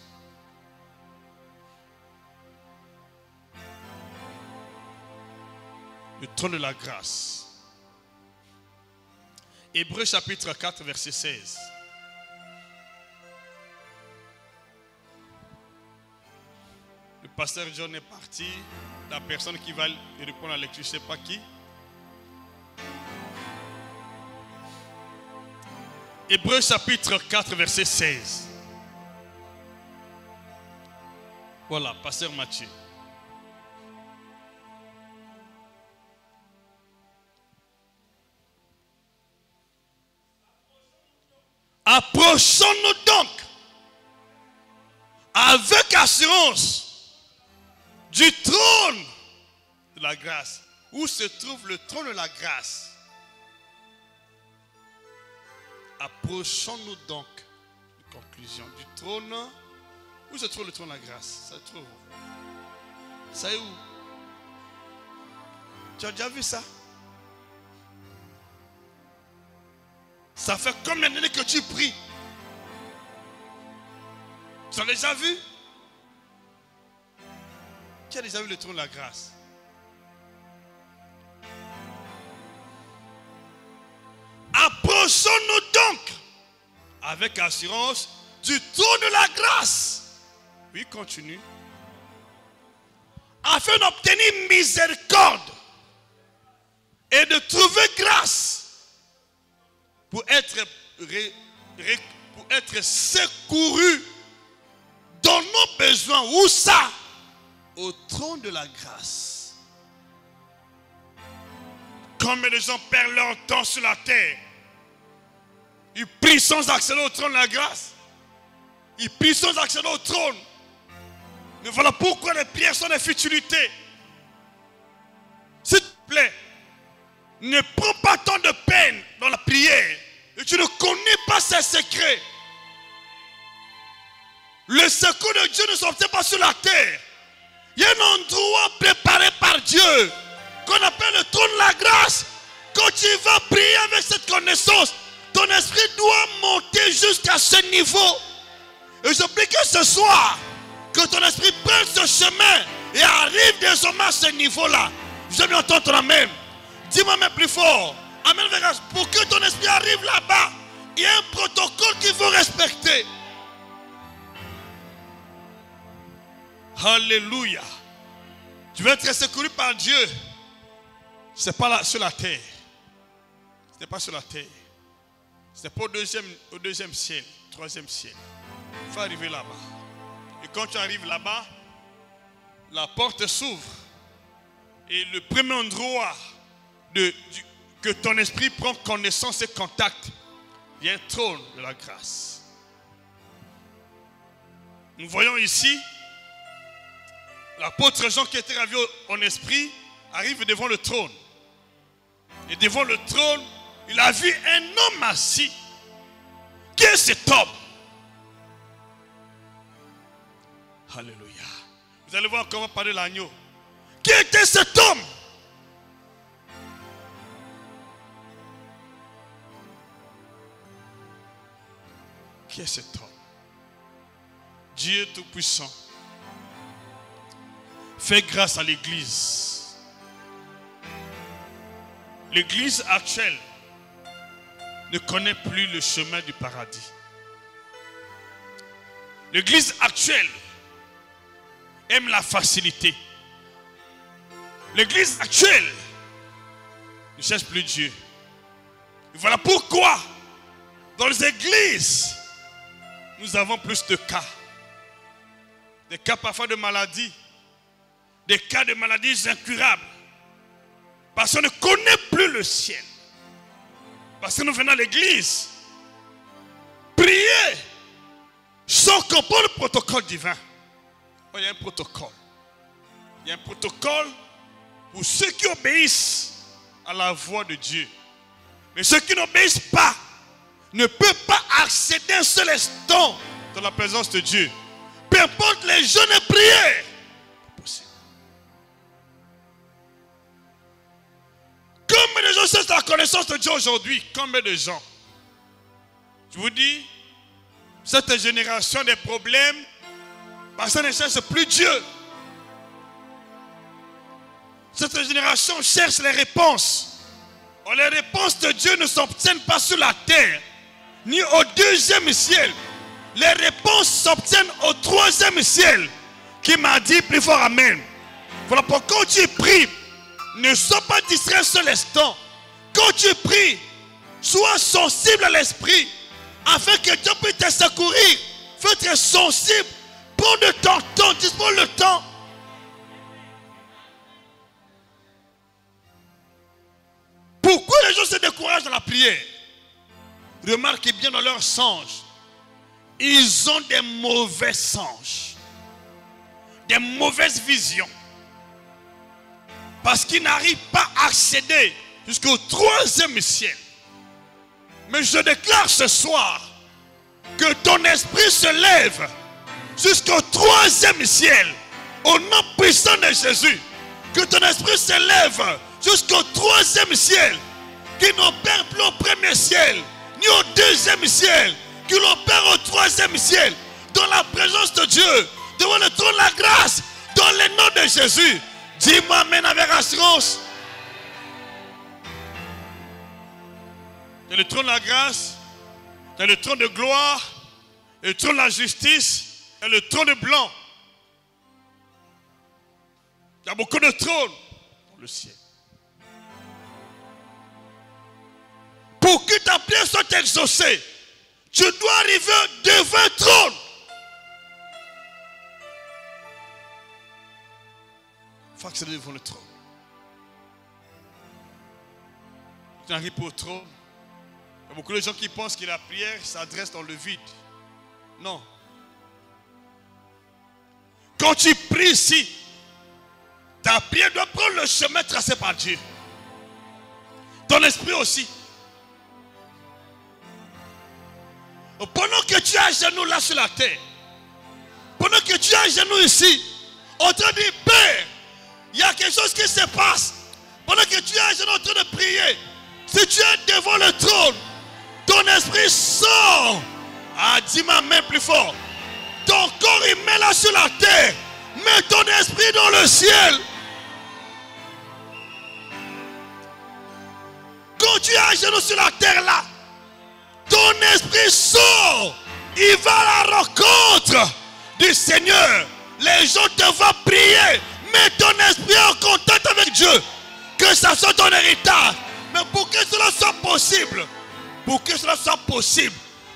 Le trône de la grâce. Hébreux chapitre 4, verset 16. Le pasteur John est parti. La personne qui va répondre à la lecture, je ne sais pas qui. Hébreux chapitre 4, verset 16. Voilà, pasteur Mathieu. Approchons-nous donc avec assurance du trône de la grâce. Où se trouve le trône de la grâce? Approchons-nous donc, conclusion, du trône. Où se trouve le trône de la grâce? Ça se trouve. Ça est où? Tu as déjà vu ça? Ça fait combien d'années que tu pries? Tu as déjà vu? Qui a déjà vu le trône de la grâce? Approchons-nous donc avec assurance du trône de la grâce. Oui, continue. Afin d'obtenir miséricorde et de trouver grâce pour être secouru dans nos besoins. Où ça? Au trône de la grâce. Combien de gens perdent leur temps sur la terre? Ils prient sans accéder au trône de la grâce. Ils prient sans accéder au trône. Mais voilà pourquoi les prières sont des futilités. S'il te plaît, ne prends pas tant de peine dans la prière et tu ne connais pas ses secrets. Le secours de Dieu ne s'obtient pas sur la terre. Il y a un endroit préparé par Dieu qu'on appelle le trône de la grâce. Quand tu vas prier avec cette connaissance, ton esprit doit monter jusqu'à ce niveau. Et je prie que ce soir, que ton esprit prenne ce chemin et arrive désormais à ce niveau-là. Je vais entendre ton amen. Dis-moi même plus fort. Amen. Pour que ton esprit arrive là-bas, il y a un protocole qu'il faut respecter. Alléluia. Tu veux être secouru par Dieu. Ce n'est pas là, sur la terre. Ce n'est pas sur la terre. Ce n'est pas au deuxième ciel, troisième ciel. Il faut arriver là-bas. Et quand tu arrives là-bas, la porte s'ouvre. Et le premier endroit que ton esprit prend connaissance et contact, il y a un trône de la grâce. Nous voyons ici l'apôtre Jean qui était ravi en esprit arrive devant le trône. Et devant le trône, il a vu un homme assis. Qui est cet homme? Alléluia. Vous allez voir comment parler l'agneau. Qui était cet homme? Qui est cet homme? Dieu Tout-Puissant fait grâce à l'Église. L'Église actuelle ne connaît plus le chemin du paradis. L'Église actuelle aime la facilité. L'Église actuelle ne cherche plus Dieu. Et voilà pourquoi dans les églises nous avons plus de cas. Des cas parfois de maladie. Des cas de maladies incurables. Parce qu'on ne connaît plus le ciel. Parce que nous venons à l'église prier sans comprendre le protocole divin. Oh, il y a un protocole. Il y a un protocole pour ceux qui obéissent à la voix de Dieu. Mais ceux qui n'obéissent pas ne peuvent pas accéder un seul instant dans la présence de Dieu. Peu importe les jeûnes et prières. Impossible. Combien de gens cherchent la connaissance de Dieu aujourd'hui? Combien de gens? Je vous dis, cette génération des problèmes, parce qu'elle ne cherche plus Dieu. Cette génération cherche les réponses. Or, les réponses de Dieu ne s'obtiennent pas sur la terre, ni au deuxième ciel. Les réponses s'obtiennent au troisième ciel, qui m'a dit plus fort amen. Voilà pourquoi quand tu pries, ne sois pas distrait sur l'instant. Quand tu pries, sois sensible à l'esprit, afin que Dieu puisse te secourir. Fais être sensible. Prends de ton temps, dispose le temps. Pourquoi les gens se découragent dans la prière? Remarquez bien dans leurs songes. Ils ont des mauvais songes. Des mauvaises visions. Parce qu'ils n'arrivent pas à accéder jusqu'au troisième ciel. Mais je déclare ce soir que ton esprit se lève jusqu'au 3e ciel. Au nom puissant de Jésus. Que ton esprit se lève jusqu'au 3e ciel. Qui n'opère plus au 1er ciel, ni au 2e ciel. Qui l'opère au 3e ciel. Dans la présence de Dieu. Devant le trône de la grâce. Dans le nom de Jésus. Dis-moi amen avec assurance. Dans le trône de la grâce. Dans le trône de gloire. Le trône de la justice. Et le trône blanc. Il y a beaucoup de trônes dans le ciel. Pour que ta prière soit exaucée, tu dois arriver devant le trône. Il faut accéder devant le trône. Tu n'arrives pas au trône. Il y a beaucoup de gens qui pensent que la prière s'adresse dans le vide. Non. Quand tu pries ici, ta prière doit prendre le chemin tracé par Dieu. Ton esprit aussi. Pendant que tu es à genoux là sur la terre, pendant que tu es à genoux ici, en train de dire, Père, il y a quelque chose qui se passe. Pendant que tu es à genoux en train de prier, si tu es devant le trône, ton esprit sort. Ah, dis-moi même plus fort. Ton corps il met là sur la terre, mais ton esprit dans le ciel. Quand tu es à genoux sur la terre là, ton esprit sort. Il va à la rencontre du Seigneur. Les gens te voient prier, mais ton esprit est en contact avec Dieu. Que ça soit ton héritage. Mais pour que cela soit possible,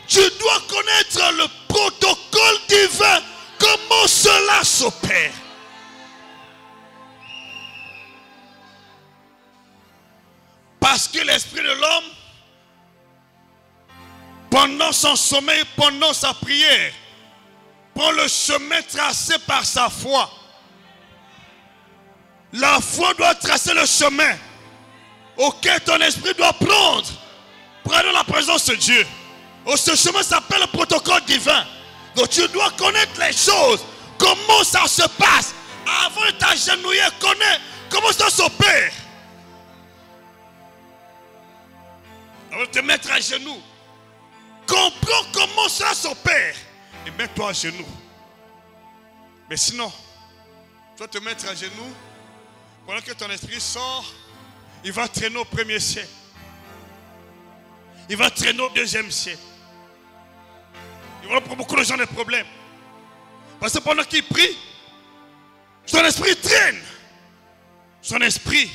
tu dois connaître le protocole divin. Comment cela s'opère. Parce que l'esprit de l'homme, pendant son sommeil, pendant sa prière, prend le chemin tracé par sa foi. La foi doit tracer le chemin auquel ton esprit doit prendre pour aller dans la présence de Dieu. Ce chemin s'appelle le protocole divin. Donc tu dois connaître les choses. Comment ça se passe. Avant de t'agenouiller, connais comment ça s'opère. Avant de te mettre à genoux, comprends comment ça s'opère. Et mets-toi à genoux. Mais sinon, tu vas te mettre à genoux. Pendant que ton esprit sort, il va traîner au 1er ciel. Il va traîner au 2e ciel. Il va pour beaucoup de gens des problèmes. Parce que pendant qu'il prie, son esprit traîne. Son esprit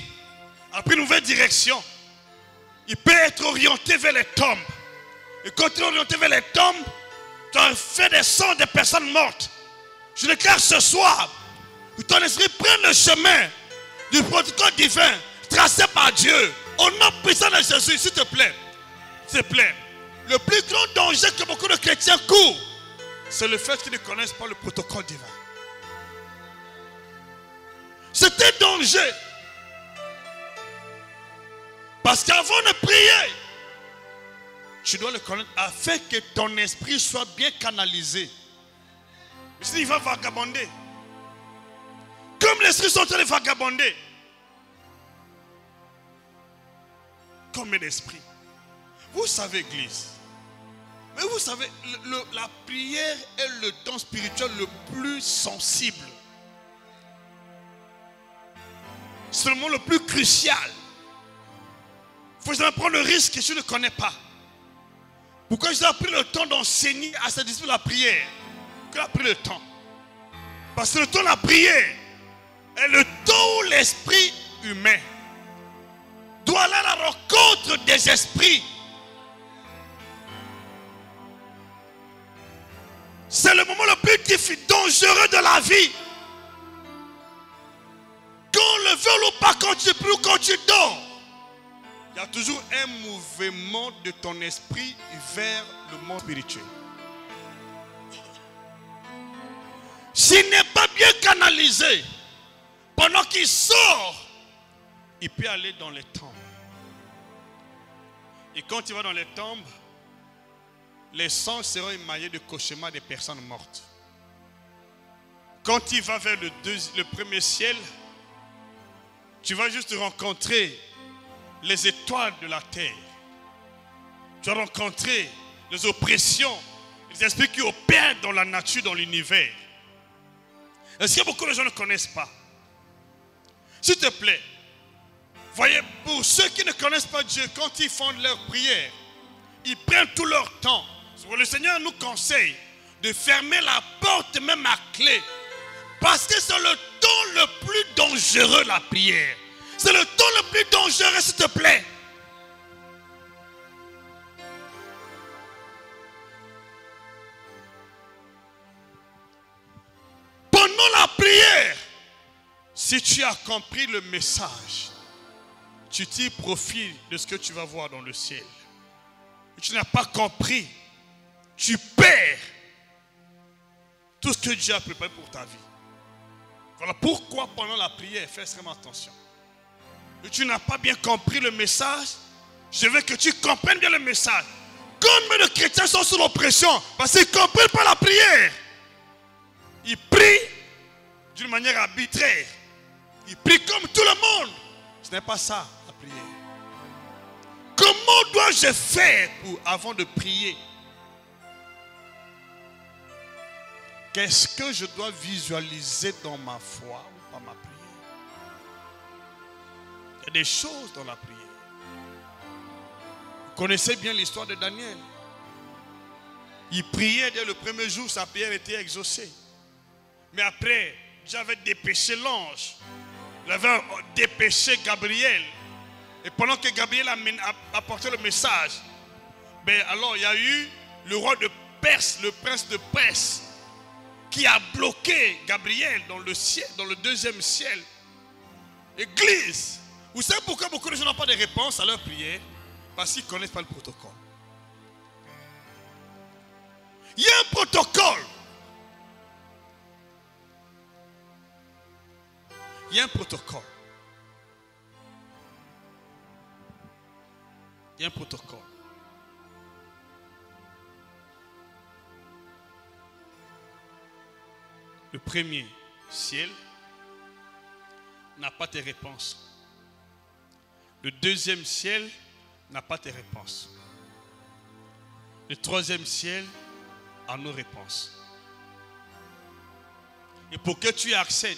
a pris une nouvelle direction. Il peut être orienté vers les tombes. Et quand tu es orienté vers les tombes, tu as fait des sangs de personnes mortes. Je déclare ce soir que ton esprit prenne le chemin du protocole divin tracé par Dieu. Au nom puissant de Jésus, s'il te plaît. S'il te plaît. Le plus grand danger que beaucoup de chrétiens courent, c'est le fait qu'ils ne connaissent pas le protocole divin. C'est un danger. Parce qu'avant de prier, tu dois le connaître afin que ton esprit soit bien canalisé. Mais sinon, il va vagabonder. Comme l'esprit sont en train de vagabonder. Comme un esprit. Vous savez, Église. Mais vous savez, la prière est le temps spirituel le plus sensible. C'est le moment le plus crucial. Il faut jamais prendre le risque que je ne connais pas. Pourquoi j'ai pris le temps d'enseigner à ses disciples la prière? Pourquoi j'ai pris le temps? Parce que le temps de la prière est le temps où l'esprit humain doit aller à la rencontre des esprits. C'est le moment le plus difficile, dangereux de la vie. Quand on le veut ou pas, quand tu pries ou quand tu dors, il y a toujours un mouvement de ton esprit vers le monde spirituel. S'il n'est pas bien canalisé, pendant qu'il sort, il peut aller dans les temps. Et quand tu vas dans les tombes, les sangs seront émaillés de cauchemars des personnes mortes. Quand tu vas vers le premier ciel, tu vas juste rencontrer les étoiles de la terre. Tu vas rencontrer les oppressions, les esprits qui opèrent dans la nature, dans l'univers. Est-ce que beaucoup de gens ne connaissent pas? S'il te plaît, voyez, pour ceux qui ne connaissent pas Dieu, quand ils font leur prière, ils prennent tout leur temps. Le Seigneur nous conseille de fermer la porte même à clé. Parce que c'est le temps le plus dangereux, la prière. C'est le temps le plus dangereux, s'il te plaît. Pendant la prière, si tu as compris le message, tu t'y profites de ce que tu vas voir dans le ciel. Tu n'as pas compris, tu perds tout ce que Dieu a préparé pour ta vie. Voilà pourquoi pendant la prière, fais extrêmement attention. Et tu n'as pas bien compris le message, je veux que tu comprennes bien le message. Combien de chrétiens sont sous l'oppression parce qu'ils ne comprennent pas la prière? Ils prient d'une manière arbitraire. Ils prient comme tout le monde. Ce n'est pas ça, la prière. Comment dois-je faire avant de prier? Qu'est-ce que je dois visualiser dans ma foi ou dans ma prière? Il y a des choses dans la prière. Vous connaissez bien l'histoire de Daniel. Il priait dès le premier jour, sa prière était exaucée. Mais après, Dieu avait dépêché l'ange. Il avait dépêché Gabriel. Et pendant que Gabriel a apporté le message, alors il y a eu le roi de Perse, le prince de Perse, qui a bloqué Gabriel dans le ciel, dans le deuxième ciel. Église, vous savez pourquoi beaucoup de gens n'ont pas de réponse à leur prière? Parce qu'ils ne connaissent pas le protocole. Il y a un protocole. Il y a un protocole. Il y a un protocole. Le premier ciel n'a pas tes réponses. Le deuxième ciel n'a pas tes réponses. Le troisième ciel a nos réponses. Et pour que tu y accèdes,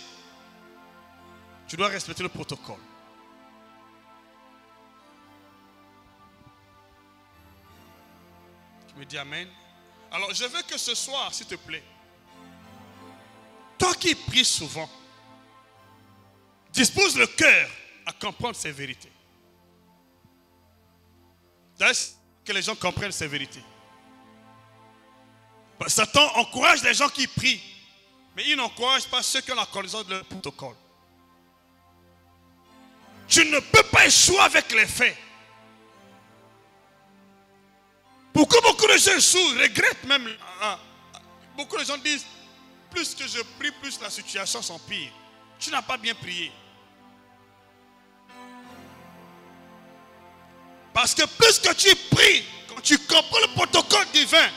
tu dois respecter le protocole. Tu me dis amen. Alors je veux que ce soir, s'il te plaît, toi qui pries souvent, dispose le cœur à comprendre ces vérités. Est-ce que les gens comprennent ces vérités? Satan encourage les gens qui prient, mais il n'encourage pas ceux qui ont la connaissance de leur protocole. Tu ne peux pas échouer avec les faits. Pourquoi beaucoup de gens échouent, regrettent même. Beaucoup de gens disent, plus que je prie, plus la situation s'empire. Tu n'as pas bien prié. Parce que plus que tu pries, quand tu comprends le protocole divin,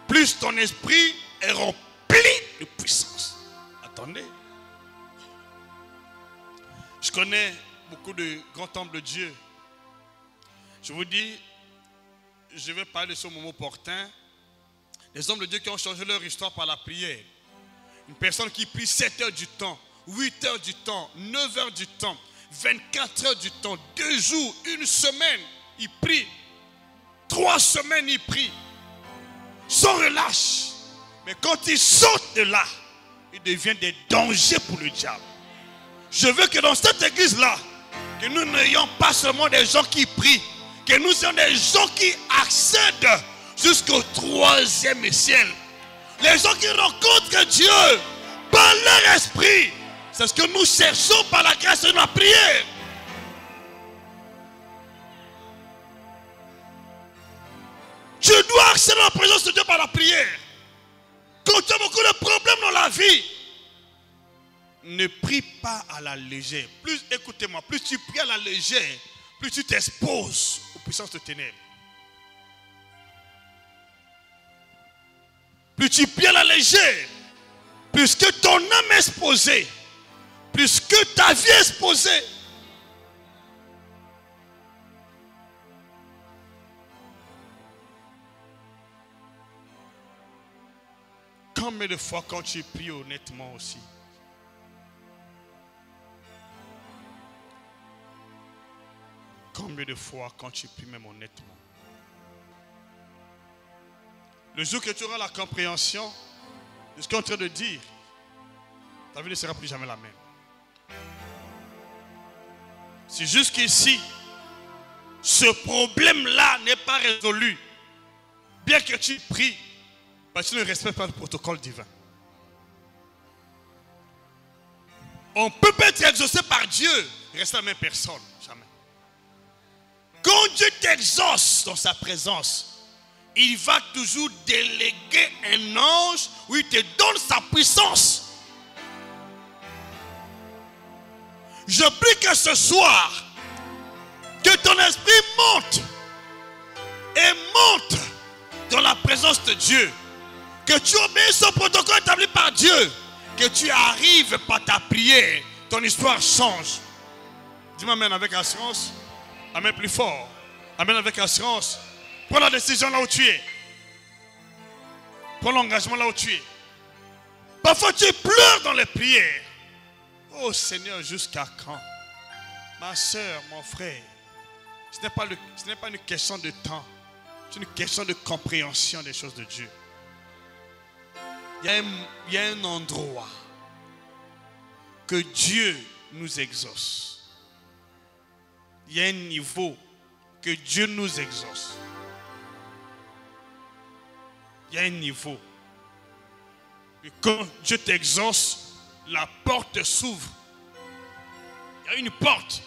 plus ton esprit est rempli de puissance. Attendez. Je connais beaucoup de grands hommes de Dieu. Je vous dis, je vais parler de ce moment opportun. Des hommes de Dieu qui ont changé leur histoire par la prière. Une personne qui prie 7 heures du temps, 8 heures du temps, 9 heures du temps, 24 heures du temps, 2 jours, 1 semaine, il prie. 3 semaines, il prie. Sans relâche. Mais quand il sort de là, il devient des dangers pour le diable. Je veux que dans cette église-là, que nous n'ayons pas seulement des gens qui prient, que nous ayons des gens qui accèdent jusqu'au 3e ciel. Les gens qui rencontrent Dieu par leur esprit. C'est ce que nous cherchons par la grâce de la prière. Tu dois accéder à la présence de Dieu par la prière. Quand tu as beaucoup de problèmes dans la vie, ne prie pas à la légère. Plus, écoutez-moi, plus tu pries à la légère, plus tu t'exposes aux puissances de ténèbres. plus tu prends la légère, plus que ton âme est exposée, plus que ta vie est exposée. Combien de fois quand tu pries honnêtement aussi? Combien de fois quand tu pries même honnêtement? Le jour que tu auras la compréhension de ce qu'on est en train de dire, ta vie ne sera plus jamais la même. Si jusqu'ici, ce problème-là n'est pas résolu, bien que tu pries, parce que tu ne respectes pas le protocole divin. On peut pas être exaucé par Dieu, rester la même personne, jamais. Quand Dieu t'exauce dans sa présence, il va toujours déléguer un ange où il te donne sa puissance. Je prie que ce soir, que ton esprit monte et monte dans la présence de Dieu. Que tu obéisses au protocole établi par Dieu. Que tu arrives par ta prière, ton histoire change. Dis-moi amen avec assurance. Amen plus fort. Amen avec assurance. Prends la décision là où tu es. Prends l'engagement là où tu es. Parfois tu pleures dans les prières. Oh Seigneur, jusqu'à quand? Ma soeur, mon frère, ce n'est pas une question de temps. C'est une question de compréhension des choses de Dieu. Il y a un endroit que Dieu nous exauce. Il y a un niveau que Dieu nous exauce. Il y a un niveau. Et quand Dieu t'exauce, la porte s'ouvre. Il y a une porte.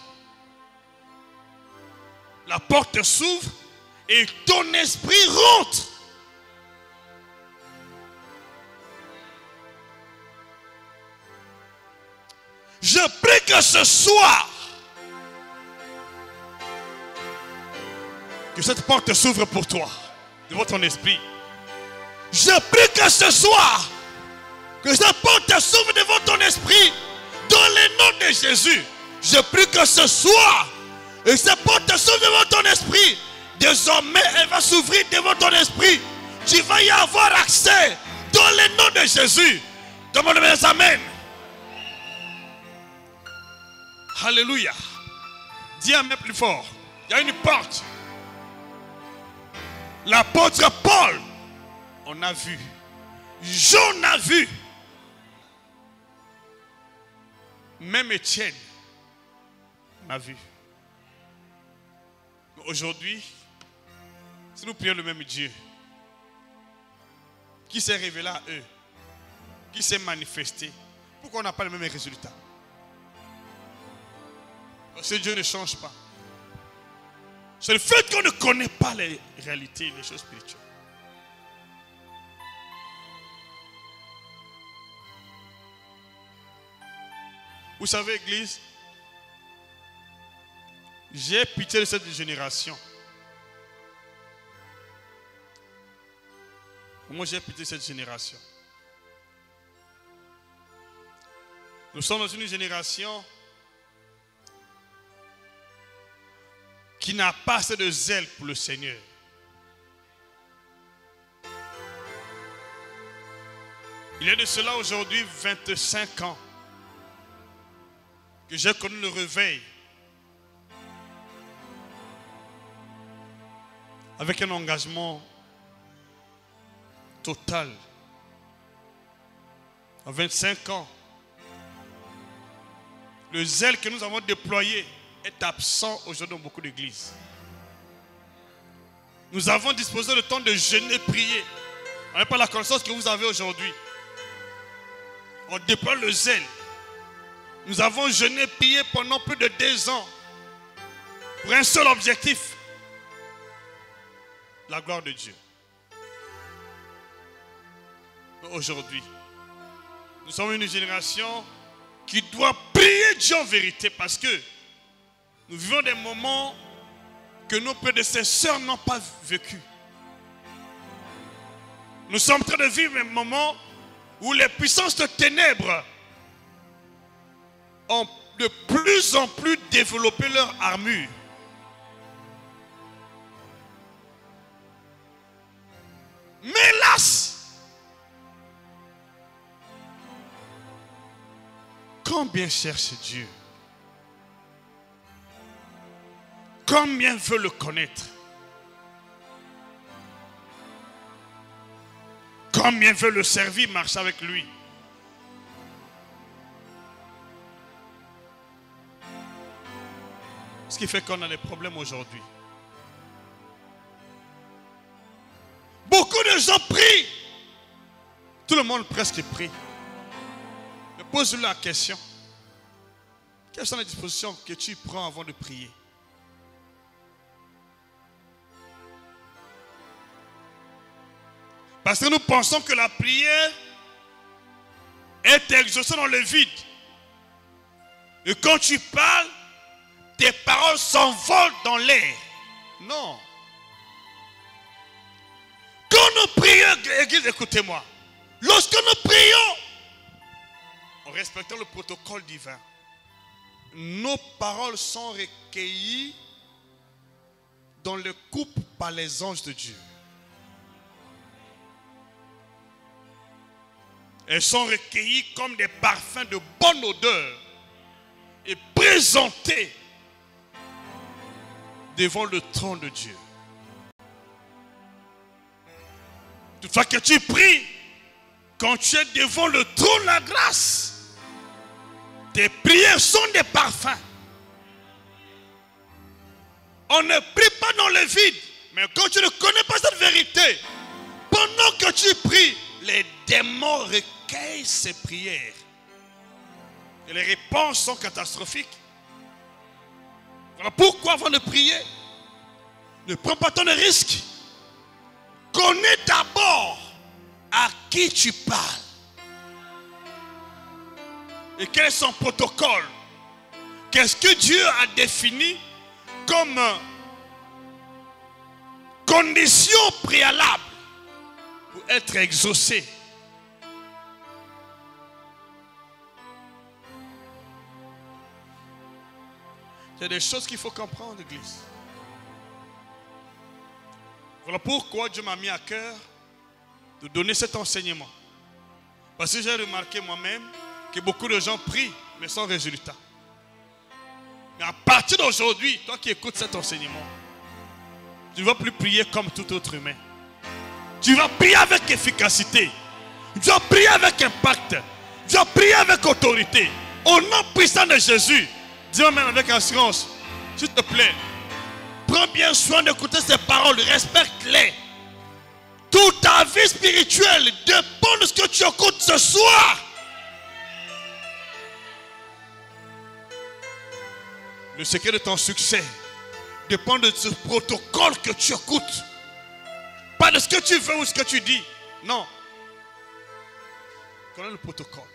La porte s'ouvre et ton esprit rentre. Je prie que ce soir, que cette porte s'ouvre pour toi, devant ton esprit. Je prie que ce soir, que cette porte s'ouvre devant ton esprit, dans le nom de Jésus. Je prie que ce soir, que cette porte s'ouvre devant ton esprit. Désormais, elle va s'ouvrir devant ton esprit. Tu vas y avoir accès, dans le nom de Jésus. Demande les amen. Alléluia. Dis amen plus fort. Il y a une porte. L'apôtre Paul, on a vu. Jean a vu. Même Étienne, on a vu. Aujourd'hui, si nous prions le même Dieu, qui s'est révélé à eux, qui s'est manifesté, pourquoi on n'a pas le même résultat? Parce que Dieu ne change pas. C'est le fait qu'on ne connaît pas les réalités, les choses spirituelles. Vous savez, Église, j'ai pitié de cette génération. Moi, j'ai pitié de cette génération. Nous sommes dans une génération qui n'a pas assez de zèle pour le Seigneur. Il y a de cela aujourd'hui 25 ans que j'ai connu le réveil avec un engagement total. À 25 ans, le zèle que nous avons déployé est absent aujourd'hui dans beaucoup d'églises. Nous avons disposé de temps de jeûner et prier. On n'a pas la connaissance que vous avez aujourd'hui. On déploie le zèle. Nous avons jeûné et prié pendant plus de 2 ans pour un seul objectif: la gloire de Dieu. Aujourd'hui, nous sommes une génération qui doit prier Dieu en vérité, parce que nous vivons des moments que nos prédécesseurs n'ont pas vécu. Nous sommes en train de vivre un moment où les puissances de ténèbres ont de plus en plus développé leur armure. Mais hélas, combien cherche Dieu? Combien veut le connaître? Combien veut le servir, marcher avec lui? Ce qui fait qu'on a des problèmes aujourd'hui. Beaucoup de gens prient. Tout le monde presque prie. Mais pose-lui la question. Quelles sont les dispositions que tu prends avant de prier? Parce que nous pensons que la prière est exaucée dans le vide. Et quand tu parles, tes paroles s'envolent dans l'air. Non. Quand nous prions, Église, écoutez-moi. Lorsque nous prions, en respectant le protocole divin, nos paroles sont recueillies dans le couple par les anges de Dieu. Elles sont recueillies comme des parfums de bonne odeur et présentées devant le trône de Dieu. Toutefois que tu pries, quand tu es devant le trône de la grâce, tes prières sont des parfums. On ne prie pas dans le vide, mais quand tu ne connais pas cette vérité, pendant que tu pries, les démons recueillent ces prières. Et les réponses sont catastrophiques. Voilà pourquoi avant de prier, ne prends pas tant de risques. Connais d'abord à qui tu parles. Et quel est son protocole? Qu'est-ce que Dieu a défini comme condition préalable pour être exaucé? Il y a des choses qu'il faut comprendre, l'Église. Voilà pourquoi Dieu m'a mis à cœur de donner cet enseignement. Parce que j'ai remarqué moi-même que beaucoup de gens prient, mais sans résultat. Mais à partir d'aujourd'hui, toi qui écoutes cet enseignement, tu ne vas plus prier comme tout autre humain. Tu vas prier avec efficacité. Tu vas prier avec impact. Tu vas prier avec autorité. Au nom puissant de Jésus, dis-moi même avec assurance, s'il te plaît, prends bien soin d'écouter ces paroles, respecte-les. Toute ta vie spirituelle dépend de ce que tu écoutes ce soir. Le secret de ton succès dépend de ce protocole que tu écoutes. Pas de ce que tu veux ou ce que tu dis. Non. Connais le protocole.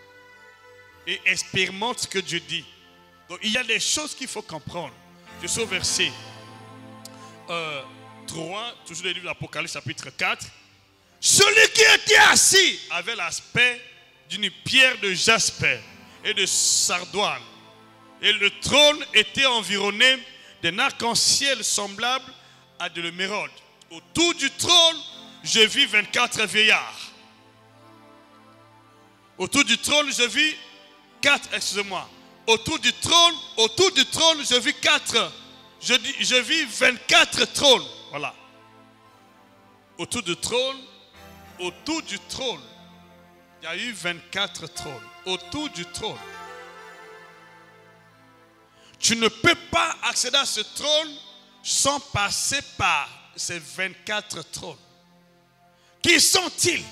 Et expérimente ce que Dieu dit. Donc il y a des choses qu'il faut comprendre. Je suis au verset 3, toujours le livre de l'Apocalypse, chapitre 4. Celui qui était assis avait l'aspect d'une pierre de jaspe et de sardoine. Et le trône était environné d'un arc-en-ciel semblable à de l'émeraude. Autour du trône, je vis 24 vieillards. Autour du trône, je vis 4, excusez-moi. Autour du trône, je vis 4. Je vis 24 trônes. Voilà. Autour du trône, il y a eu 24 trônes. Autour du trône. Tu ne peux pas accéder à ce trône sans passer par ces 24 trônes. Qui sont-ils?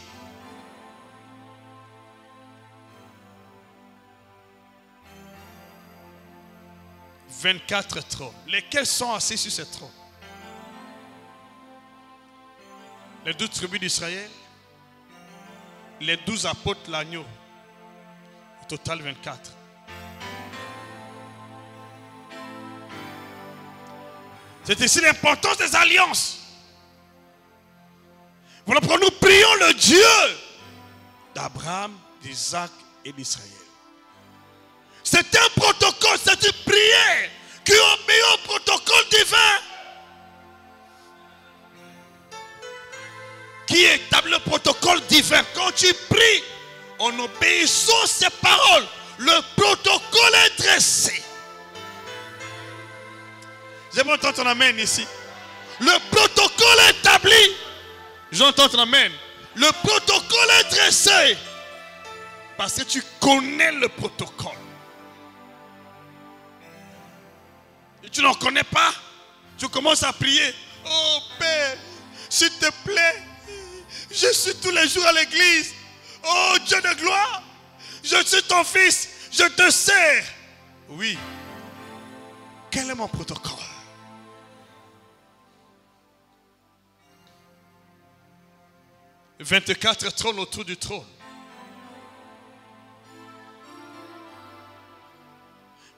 « 24 trônes. Lesquels sont assis sur ces trônes? Les 12 tribus d'Israël, les 12 apôtres, l'agneau. Au total 24. C'est ici l'importance des alliances. Voilà pourquoi nous prions prions le Dieu d'Abraham, d'Isaac et d'Israël. C'est un protocole, c'est une prière qui obéit au protocole divin. Qui établit le protocole divin. Quand tu pries, en obéissant ces paroles, le protocole est dressé. J'aimerais entendre ton amen ici. Le protocole est établi. J'entends ton amen. Le protocole est dressé. Parce que tu connais le protocole. Et tu n'en connais pas. Tu commences à prier. Oh Père, s'il te plaît, je suis tous les jours à l'église. Oh Dieu de gloire, je suis ton fils, je te sers. Oui. Quel est mon protocole? « 24 trônes autour du trône. »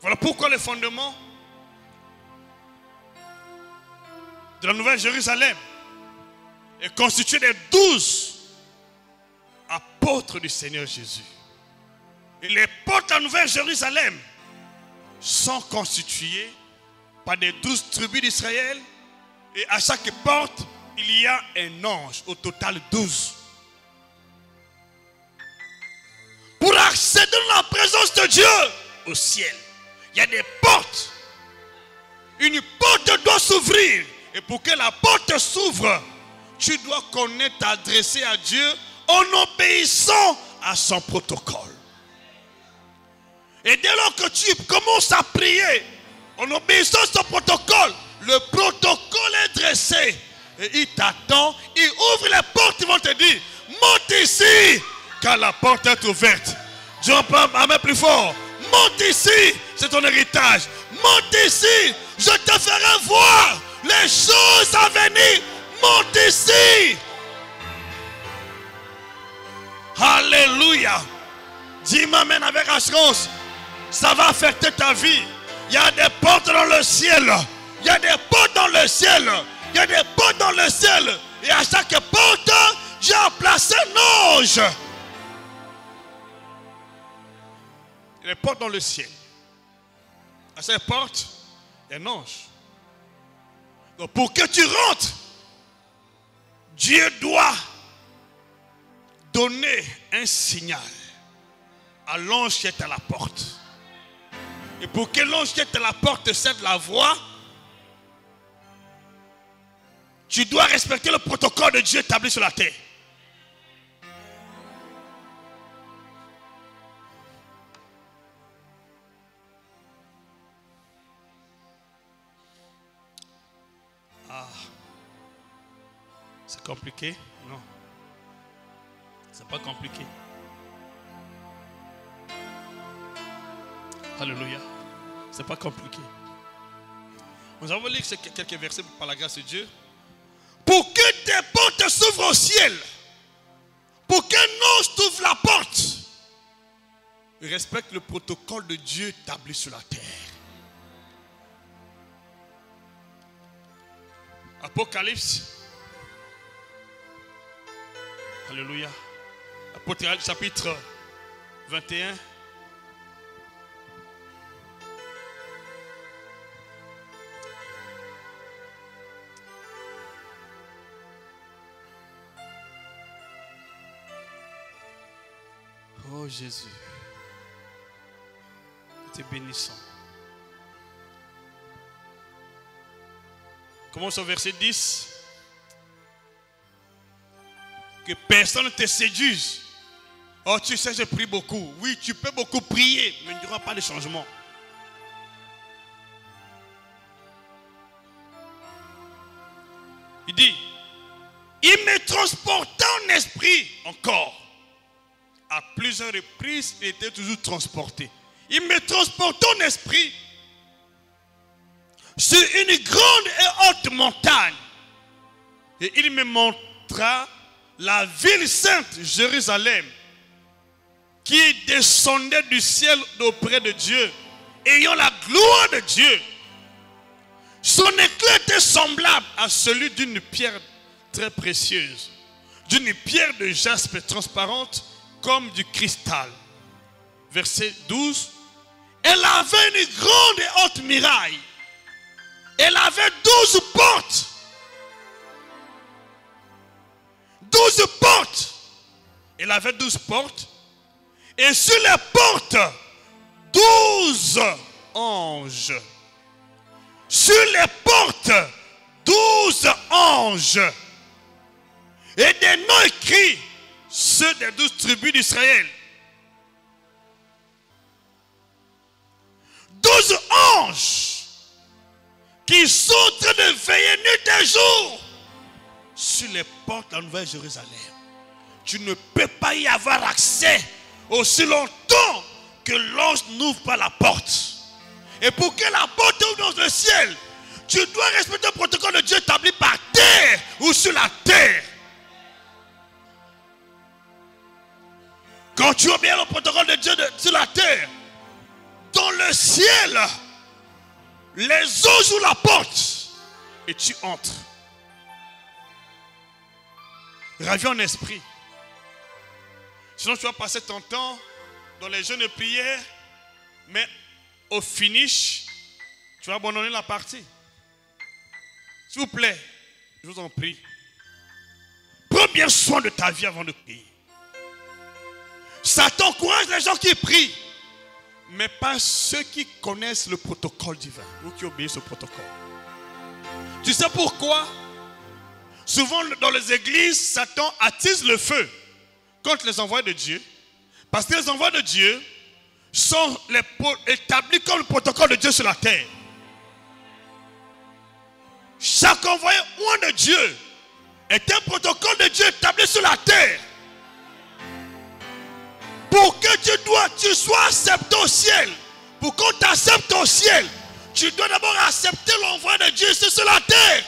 Voilà pourquoi le fondement de la Nouvelle Jérusalem est constitué des 12 apôtres du Seigneur Jésus. Et les portes de la Nouvelle Jérusalem sont constituées par des 12 tribus d'Israël. Et à chaque porte, il y a un ange, au total 12. Pour accéder dans la présence de Dieu au ciel, il y a des portes. Une porte doit s'ouvrir. Et pour que la porte s'ouvre, tu dois connaître, t'adresser à Dieu en obéissant à son protocole. Et dès lors que tu commences à prier en obéissant à son protocole, le protocole est dressé. Et il t'attend, il ouvre les portes, ils vont te dire, monte ici, car la porte est ouverte. Je reprends ma main plus fort. Monte ici, c'est ton héritage. Monte ici, je te ferai voir les choses à venir. Monte ici. Alléluia. Dis-moi amen avec assurance. Ça va affecter ta vie. Il y a des portes dans le ciel. Il y a des portes dans le ciel. Il y a des portes dans le ciel. Et à chaque porte, Dieu a placé un ange. Il y a des portes dans le ciel. À chaque porte, il y a un ange. Donc pour que tu rentres, Dieu doit donner un signal à l'ange qui est à la porte. Et pour que l'ange qui est à la porte cède la voix, tu dois respecter le protocole de Dieu établi sur la terre. Ah, c'est compliqué? Non, c'est pas compliqué. Alléluia, c'est pas compliqué. Nous allons lire quelques versets par la grâce de Dieu. Pour que tes portes s'ouvrent au ciel, pour qu'un ange t'ouvre la porte, respecte le protocole de Dieu établi sur la terre. Apocalypse. Alléluia. Apocalypse chapitre 21. Oh Jésus, tu es bénissant. Commence au verset 10. Que personne ne te séduise. Oh, tu sais, je prie beaucoup. Oui, tu peux beaucoup prier, mais il n'y aura pas de changement. Il dit, il me transporta en esprit encore. À plusieurs reprises, il était toujours transporté. Il me transporta en esprit sur une grande et haute montagne. Et il me montra la ville sainte, Jérusalem, qui descendait du ciel auprès de Dieu, ayant la gloire de Dieu. Son éclat était semblable à celui d'une pierre très précieuse, d'une pierre de jaspe transparente comme du cristal. Verset 12. Elle avait une grande et haute muraille. Elle avait 12 portes. 12 portes. Elle avait 12 portes. Et sur les portes, 12 anges. Sur les portes, 12 anges. Et des noms écrits, ceux des 12 tribus d'Israël. 12 anges qui sont en train de veiller nuit et jour sur les portes de la Nouvelle Jérusalem. Tu ne peux pas y avoir accès aussi longtemps que l'ange n'ouvre pas la porte. Et pour que la porte ouvre dans le ciel, tu dois respecter le protocole de Dieu établi par terre ou sur la terre. Quand tu obéis au protocole de Dieu sur la terre, dans le ciel, les anges ouvrent la porte et tu entres. Ravions en esprit. Sinon, tu vas passer ton temps dans les jeûnes de prière, mais au finish, tu vas abandonner la partie. S'il vous plaît, je vous en prie, prends bien soin de ta vie avant de prier. Satan encourage les gens qui prient, mais pas ceux qui connaissent le protocole divin ou qui obéissent au protocole. Tu sais pourquoi? Souvent dans les églises, Satan attise le feu contre les envoyés de Dieu, parce que les envoyés de Dieu sont établis comme le protocole de Dieu sur la terre. Chaque envoyé de Dieu est un protocole de Dieu établi sur la terre. Pour que tu sois accepté au ciel, pour qu'on t'accepte au ciel, tu dois d'abord accepter l'envoi de Dieu ici sur la terre.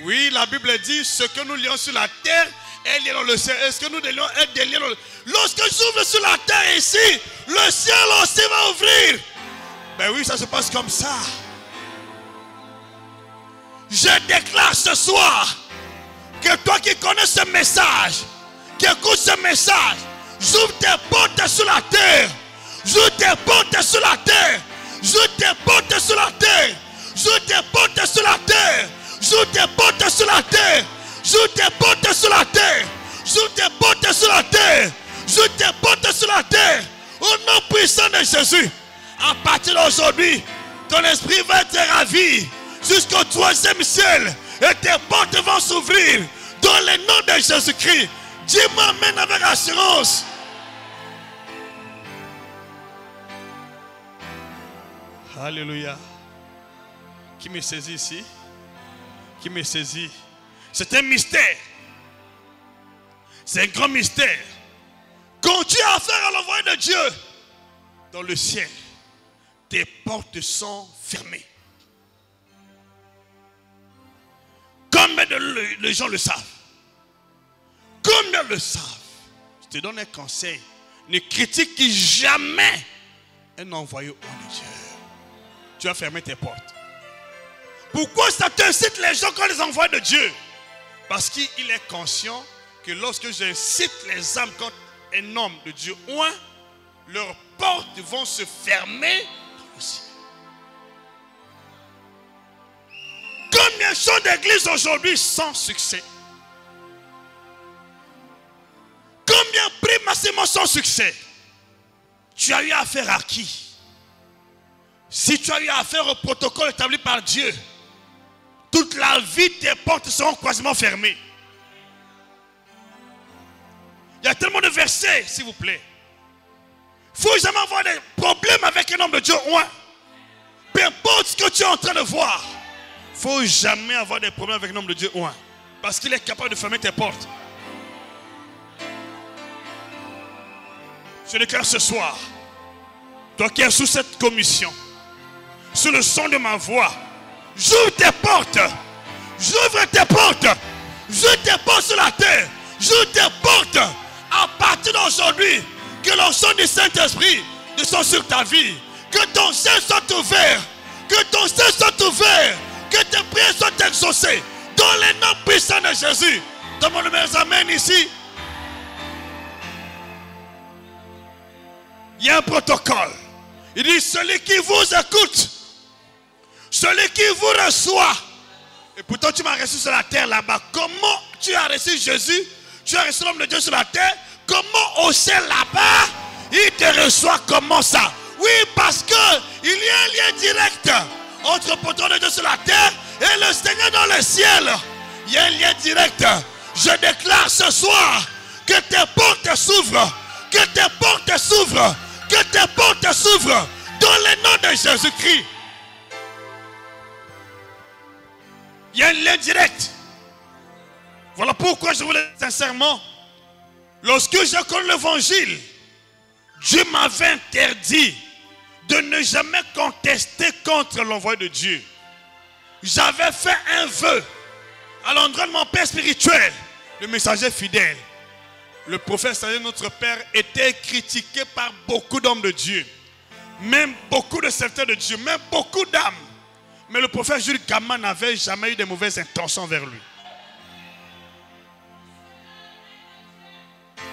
Oui, la Bible dit, ce que nous lions sur la terre est lié dans le ciel. Est-ce que nous lions est délié dans le... Lorsque j'ouvre sur la terre ici, le ciel aussi va ouvrir. Ben oui, ça se passe comme ça. Je déclare ce soir que toi qui connais ce message, qui écoutes ce message, j'ouvre tes portes sur la terre. J'ouvre tes portes sur la terre. J'ouvre tes portes sur la terre. J'ouvre tes portes sur la terre. J'ouvre tes portes sur la terre. J'ouvre tes portes sur la terre. J'ouvre tes portes sur la terre. J'ouvre tes portes sur la terre. Au nom puissant de Jésus. À partir d'aujourd'hui, ton esprit va être ravi jusqu'au 3e ciel. Et tes portes vont s'ouvrir dans le nom de Jésus-Christ. Dis-moi amen avec assurance. Alléluia. Qui me saisit ici? Qui me saisit? C'est un mystère. C'est un grand mystère. Quand tu as affaire à l'envoyé de Dieu dans le ciel, tes portes sont fermées. Combien de gens le savent? Combien le savent? Je te donne un conseil. Ne critique jamais un envoyé de Dieu. Tu vas fermer tes portes. Pourquoi ça t'incite les gens quand les envoie de Dieu? Parce qu'il est conscient que lorsque j'incite les âmes quand un homme de Dieu oint, leurs portes vont se fermer aussi. Combien sont d'églises aujourd'hui sans succès? Combien prient massivement sans succès? Tu as eu affaire à qui? Si tu as eu affaire au protocole établi par Dieu, toute la vie, tes portes seront quasiment fermées. Il y a tellement de versets, s'il vous plaît. Il ne faut jamais avoir des problèmes avec un homme de Dieu. Peu importe ce que tu es en train de voir. Il ne faut jamais avoir des problèmes avec un homme de Dieu. Parce qu'il est capable de fermer tes portes. Je déclare ce soir, toi qui es sous cette commission, sous le son de ma voix, j'ouvre tes portes. J'ouvre tes portes. J'ouvre tes portes sur la terre. J'ouvre tes portes. À partir d'aujourd'hui, que l'onction du Saint-Esprit descende sur ta vie. Que ton ciel soit ouvert. Que ton ciel soit ouvert. Que tes prières soient exaucées. Dans le nom puissant de Jésus. Donne-moi mes amen ici. Il y a un protocole. Il dit, celui qui vous écoute, celui qui vous reçoit. Et pourtant tu m'as reçu sur la terre là-bas. Comment tu as reçu Jésus? Tu as reçu l'homme de Dieu sur la terre. Comment au ciel là-bas, il te reçoit comment ça? Oui, parce qu'il y a un lien direct entre le protocole de Dieu sur la terre et le Seigneur dans le ciel. Il y a un lien direct. Je déclare ce soir que tes portes s'ouvrent. Que tes portes s'ouvrent. Que tes portes s'ouvrent. Dans le nom de Jésus-Christ. Il y a un lien direct. Voilà pourquoi je voulais sincèrement, lorsque j'ai connu l'évangile, Dieu m'avait interdit de ne jamais contester contre l'envoi de Dieu. J'avais fait un vœu à l'endroit de mon père spirituel, le messager fidèle. Le prophète, notre père, était critiqué par beaucoup d'hommes de Dieu, même beaucoup de serviteurs de Dieu, même beaucoup d'âmes. Mais le prophète Jules Gama n'avait jamais eu de mauvaises intentions vers lui.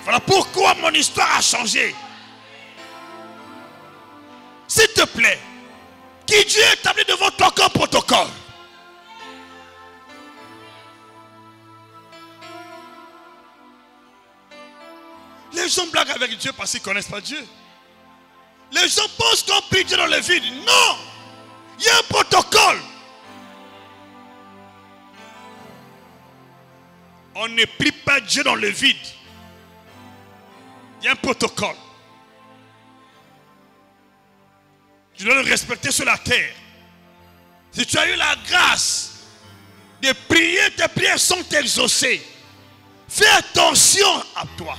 Voilà pourquoi mon histoire a changé. S'il te plaît, qui Dieu établit devant toi comme protocole. Les gens blaguent avec Dieu parce qu'ils ne connaissent pas Dieu. Les gens pensent qu'on prie Dieu dans le vide. Non! Il y a un protocole. On ne prie pas Dieu dans le vide. Il y a un protocole. Tu dois le respecter sur la terre. Si tu as eu la grâce de prier, tes prières sont exaucées. Fais attention à toi.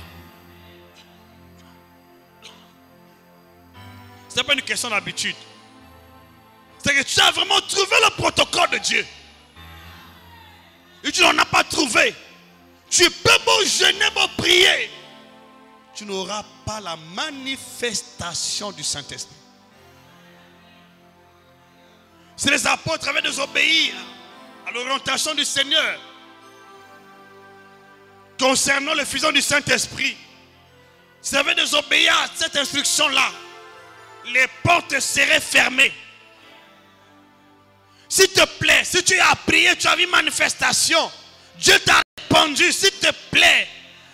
Ce n'est pas une question d'habitude. C'est que tu as vraiment trouvé le protocole de Dieu. Et tu n'en as pas trouvé. Tu peux beau jeûner, beau prier. Tu n'auras pas la manifestation du Saint-Esprit. Si les apôtres avaient désobéi à l'orientation du Seigneur concernant le fusion du Saint-Esprit, s'ils avaient désobéi à cette instruction-là, les portes seraient fermées. S'il te plaît, si tu as prié, tu as vu manifestation, Dieu t'a répondu, s'il te plaît,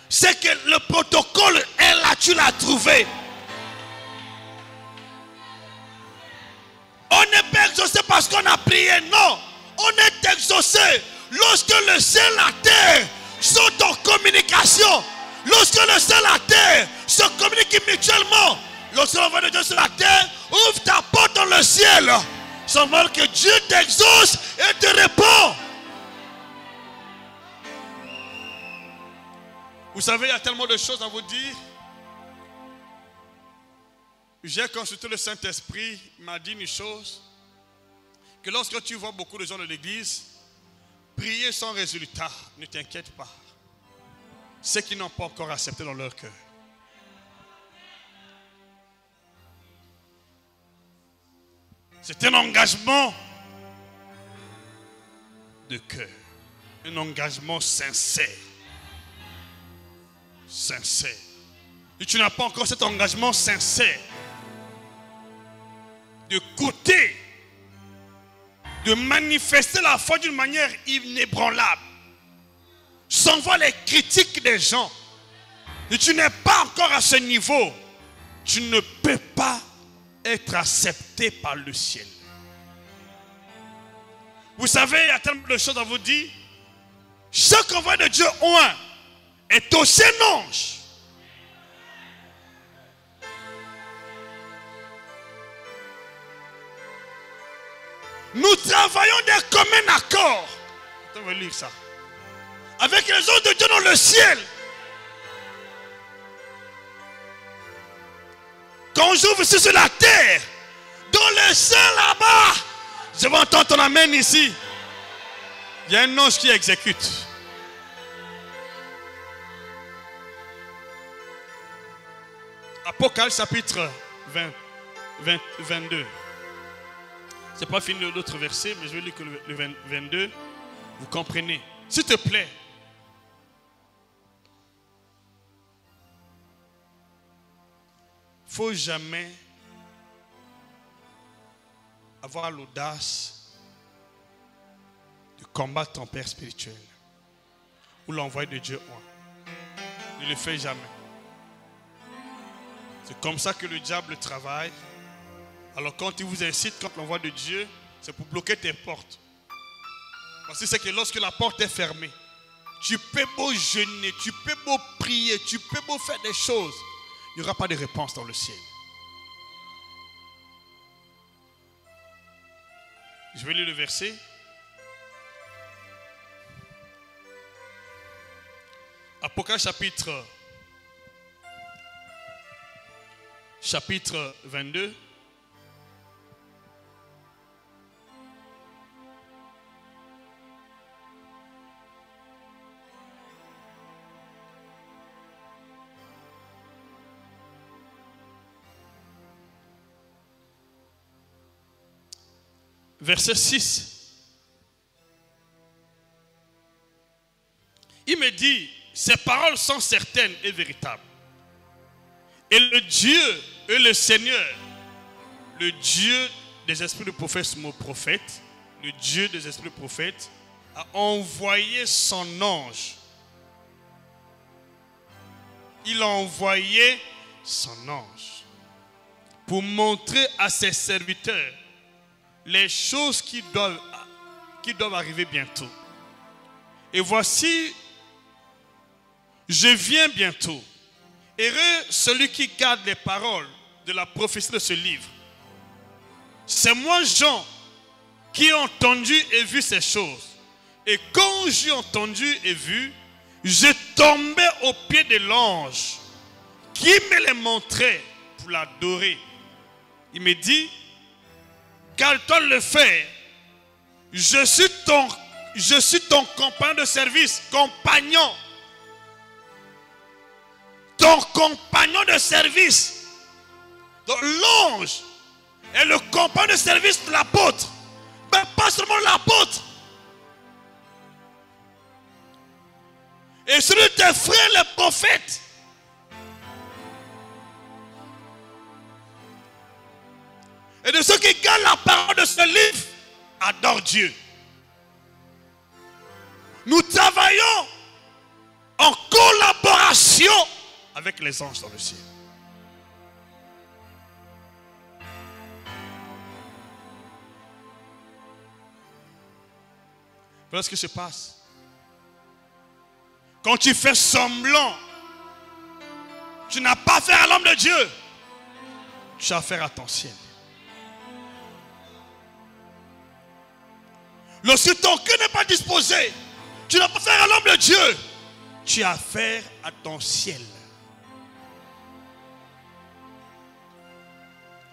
c'est que le protocole est là, tu l'as trouvé. On n'est pas exaucé parce qu'on a prié, non. On est exaucé lorsque le ciel et la terre sont en communication. Lorsque le ciel et la terre se communiquent mutuellement. Lorsque l'envoi de Dieu sur la terre, ouvre ta porte dans le ciel. Sans voir que Dieu t'exauce et te répond. Vous savez, il y a tellement de choses à vous dire. J'ai consulté le Saint-Esprit, il m'a dit une chose, que lorsque tu vois beaucoup de gens de l'église, prier sans résultat, ne t'inquiète pas. Ceux qui n'ont pas encore accepté dans leur cœur. C'est un engagement de cœur, un engagement sincère. Sincère. Et tu n'as pas encore cet engagement sincère de goûter, de manifester la foi d'une manière inébranlable, sans voir les critiques des gens. Et tu n'es pas encore à ce niveau, tu ne peux pas être accepté par le ciel. Vous savez, il y a tellement de choses à vous dire. Chaque envoi de Dieu oint est aussi un ange. Nous travaillons d'un commun accord. On va lire ça. Avec les anges de Dieu dans le ciel. Quand j'ouvre ici sur la terre, dans le ciel là-bas, je vais entendre ton amen ici. Il y a un ange qui exécute. Apocalypse chapitre 22. Ce n'est pas fini l'autre verset, mais je vais lire que le 22. Vous comprenez? S'il te plaît. Il ne faut jamais avoir l'audace de combattre ton père spirituel ou l'envoyer de Dieu. Ne le fais jamais. C'est comme ça que le diable travaille. Alors quand il vous incite, quand l'envoi de Dieu, c'est pour bloquer tes portes. Parce que c'est que lorsque la porte est fermée, tu peux beau jeûner, tu peux beau prier, tu peux beau faire des choses, il n'y aura pas de réponse dans le ciel. Je vais lire le verset. Apocalypse chapitre 22. Verset 6. Il me dit, ces paroles sont certaines et véritables. Et le Dieu et le Seigneur, le Dieu des esprits de prophètes, mon prophète, le Dieu des esprits de prophètes, a envoyé son ange. Il a envoyé son ange pour montrer à ses serviteurs les choses qui doivent arriver bientôt. Et voici, je viens bientôt. Heureux celui qui garde les paroles de la prophétie de ce livre. C'est moi, Jean, qui ai entendu et vu ces choses. Et quand j'ai entendu et vu, je tombais aux pieds de l'ange qui me les montrait pour l'adorer. Il me dit, calme-toi le faire. Je suis ton compagnon de service, compagnon. Ton compagnon de service. Donc l'ange est le compagnon de service de l'apôtre. Mais pas seulement l'apôtre. Et celui de tes frères les prophètes. Et de ceux qui gardent la parole de ce livre, adorent Dieu. Nous travaillons en collaboration avec les anges dans le ciel. Voilà ce qui se passe. Quand tu fais semblant, tu n'as pas affaire à l'homme de Dieu. Tu as affaire à ton ciel. Lorsque ton cœur n'est pas disposé, tu n'as pas affaire à l'homme de Dieu. Tu as affaire à ton ciel.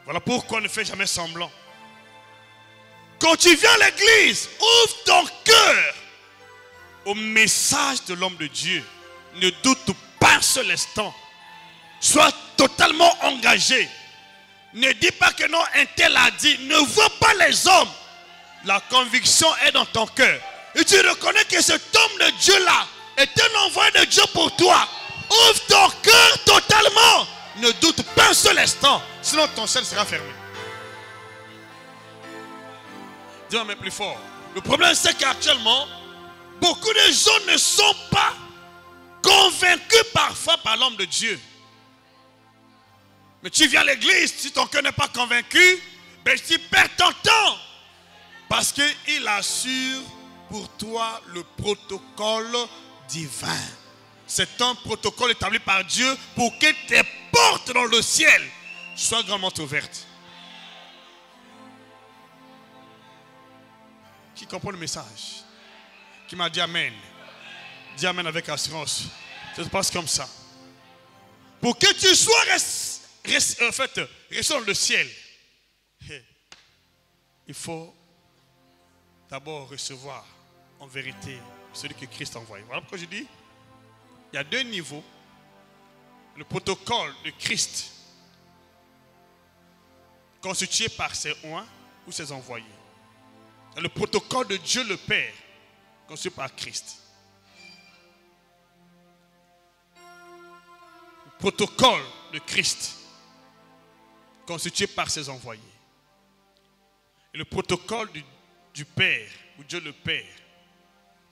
Voilà pourquoi ne fais jamais semblant. Quand tu viens à l'église, ouvre ton cœur au message de l'homme de Dieu. Ne doute pas un seul instant. Sois totalement engagé. Ne dis pas que non, un tel a dit. Ne vois pas les hommes. La conviction est dans ton cœur. Et tu reconnais que cet homme de Dieu-là est un envoyé de Dieu pour toi. Ouvre ton cœur totalement. Ne doute pas un seul instant. Sinon ton ciel sera fermé. Dis-moi mais plus fort. Le problème c'est qu'actuellement, beaucoup de gens ne sont pas convaincus parfois par l'homme de Dieu. Mais tu viens à l'église, si ton cœur n'est pas convaincu, ben tu perds ton temps. Parce qu'il assure pour toi le protocole divin. C'est un protocole établi par Dieu pour que tes portes dans le ciel soient grandement ouvertes. Qui comprend le message? Qui m'a dit Amen? Dis Amen avec assurance. Ça se passe comme ça. Pour que tu sois resté dans le ciel, il faut d'abord recevoir en vérité celui que Christ a envoyé. Voilà pourquoi je dis, il y a deux niveaux. Le protocole de Christ, constitué par ses oints ou ses envoyés. Le protocole de Dieu le Père, conçu par Christ. Le protocole de Christ, constitué par ses envoyés. Et le protocole du Père, ou Dieu le Père,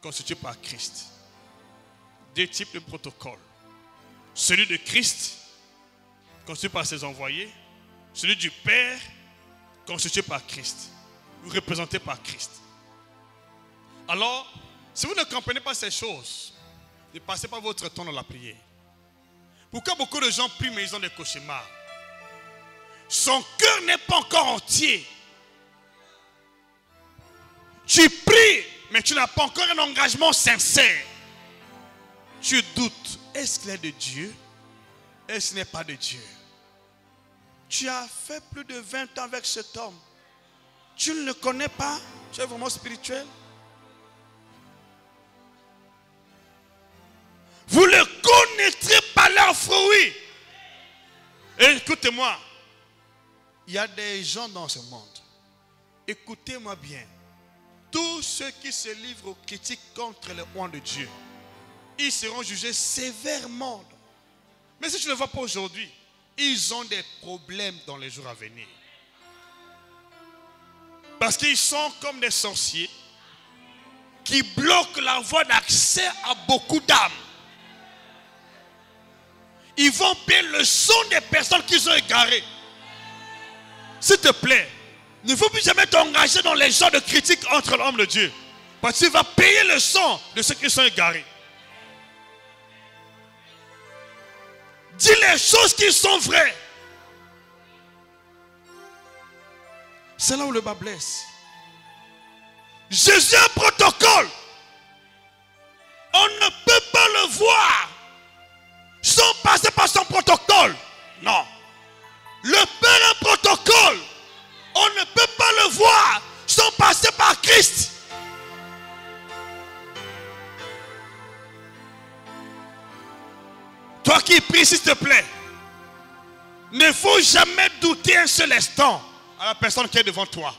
constitué par Christ. Deux types de protocoles. Celui de Christ, constitué par ses envoyés. Celui du Père, constitué par Christ. Ou représenté par Christ. Alors, si vous ne comprenez pas ces choses, ne passez pas votre temps dans la prière. Pourquoi beaucoup de gens prient mais ils ont des cauchemars? Son cœur n'est pas encore entier. Tu pries, mais tu n'as pas encore un engagement sincère. Tu doutes. Est-ce qu'il est de Dieu? Est-ce qu'il n'est pas de Dieu? Tu as fait plus de 20 ans avec cet homme. Tu ne le connais pas? Tu es vraiment spirituel? Vous le connaîtrez par leurs fruits. Et écoutez-moi. Il y a des gens dans ce monde. Écoutez-moi bien. Tous ceux qui se livrent aux critiques contre les oints de Dieu, ils seront jugés sévèrement. Mais si tu ne le vois pas aujourd'hui, ils ont des problèmes dans les jours à venir. Parce qu'ils sont comme des sorciers qui bloquent la voie d'accès à beaucoup d'âmes. Ils vont payer le son des personnes qu'ils ont égarées. S'il te plaît, ne faut plus jamais t'engager dans les genres de critiques entre l'homme de Dieu. Parce que tu vas payer le son de ceux qui sont égarés. Dis les choses qui sont vraies. C'est là où le bas blesse. Jésus a un protocole. On ne peut pas le voir sans passer par son protocole. Non. Le Père a un protocole. On ne peut pas le voir sans passer par Christ. Toi qui pries, s'il te plaît, ne faut jamais douter un seul instant à la personne qui est devant toi.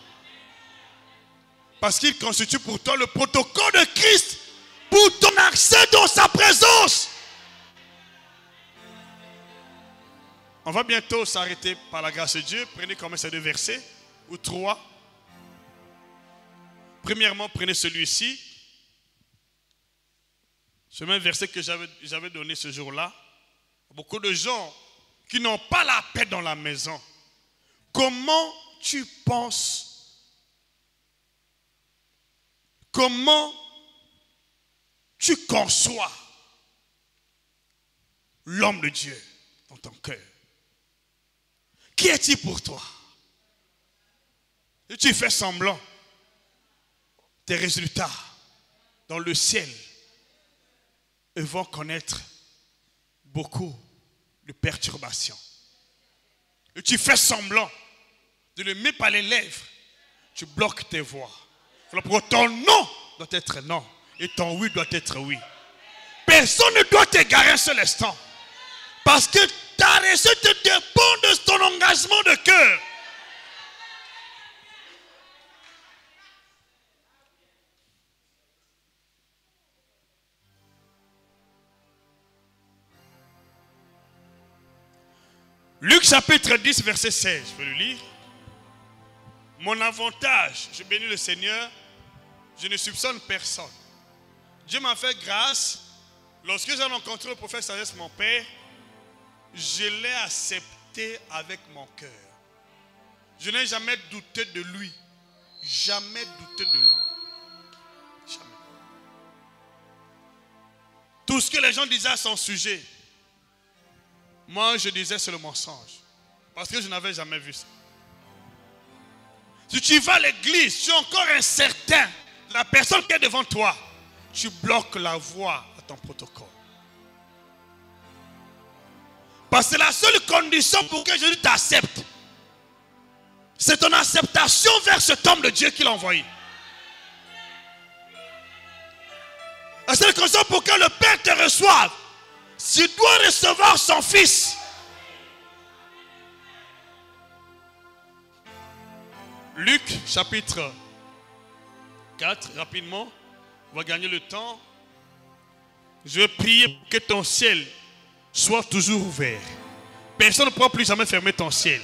Parce qu'il constitue pour toi le protocole de Christ pour ton accès dans sa présence. On va bientôt s'arrêter par la grâce de Dieu. Prenez comme ces deux versets, ou trois. Premièrement, prenez celui-ci. Ce même verset que j'avais donné ce jour-là. Beaucoup de gens qui n'ont pas la paix dans la maison. Comment tu penses? Comment tu conçois l'homme de Dieu dans ton cœur? Qui est-il pour toi? Et tu fais semblant, tes résultats dans le ciel vont connaître beaucoup de perturbations. Et tu fais semblant de le mettre par les lèvres, tu bloques tes voix. Pour ton non doit être non et ton oui doit être oui. Personne ne doit t'égarer un seul instant. Parce que ta réussite dépend de ton engagement de cœur. Luc chapitre 10 verset 16, je peux le lire. Mon avantage, je bénis le Seigneur, je ne soupçonne personne. Dieu m'a fait grâce. Lorsque j'ai rencontré le prophète Sagesse, mon père, je l'ai accepté avec mon cœur. Je n'ai jamais douté de lui. Jamais douté de lui. Jamais. Tout ce que les gens disaient à son sujet, moi je disais c'est le mensonge. Parce que je n'avais jamais vu ça. Si tu vas à l'église, tu es encore incertain de la personne qui est devant toi, tu bloques la voie à ton protocole. Parce que la seule condition pour que Jésus t'accepte, c'est ton acceptation vers cet homme de Dieu qu'il a envoyé. La seule condition pour que le Père te reçoive, tu dois recevoir son Fils. Luc chapitre 4, rapidement. On va gagner le temps. Je vais prier pour que ton ciel soit toujours ouvert. Personne ne pourra plus jamais fermer ton ciel,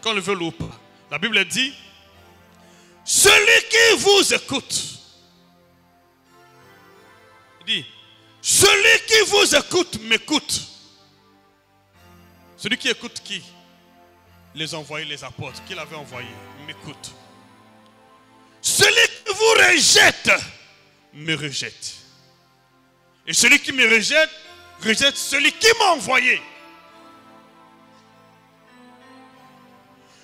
qu'on le veuille ou pas. La Bible dit, celui qui vous écoute, il dit, celui qui vous écoute m'écoute. Celui qui écoute qui? Les envoyés, les apôtres, qui l'avait envoyé, m'écoute. Celui qui vous rejette, me rejette. Et celui qui me rejette, rejette celui qui m'a envoyé.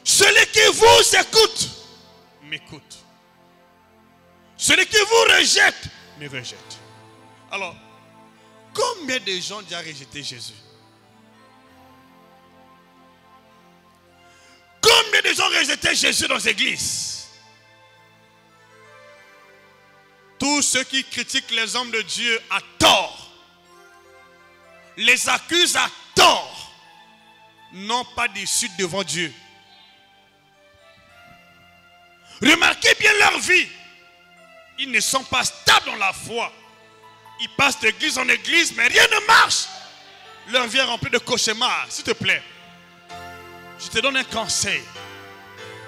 Celui qui vous écoute, m'écoute. Celui qui vous rejette, me rejette. Alors, combien de gens ont déjà rejeté Jésus? Combien de gens ont rejeté Jésus dans les églises? Tous ceux qui critiquent les hommes de Dieu à tort, les accusent à tort, n'ont pas d'issue devant Dieu. Remarquez bien leur vie. Ils ne sont pas stables dans la foi. Ils passent d'église en église, mais rien ne marche. Leur vie est remplie de cauchemars. S'il te plaît, je te donne un conseil.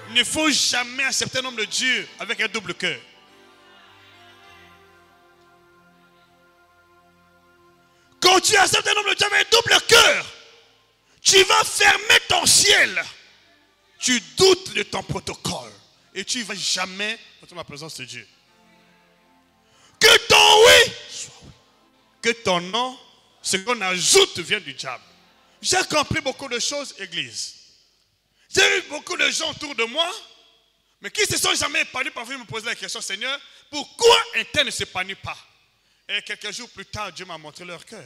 Il ne faut jamais accepter un homme de Dieu avec un double cœur. Quand tu acceptes un homme de Dieu avec un double cœur, tu vas fermer ton ciel. Tu doutes de ton protocole. Et tu ne vas jamais entrer dans la présence de Dieu. Que ton oui soit oui. Que ton non, ce qu'on ajoute vient du diable. J'ai compris beaucoup de choses, église. J'ai eu beaucoup de gens autour de moi, mais qui ne se sont jamais épanouis par venir me poser la question, Seigneur, pourquoi un tel ne s'épanouit pas? Et quelques jours plus tard, Dieu m'a montré leur cœur.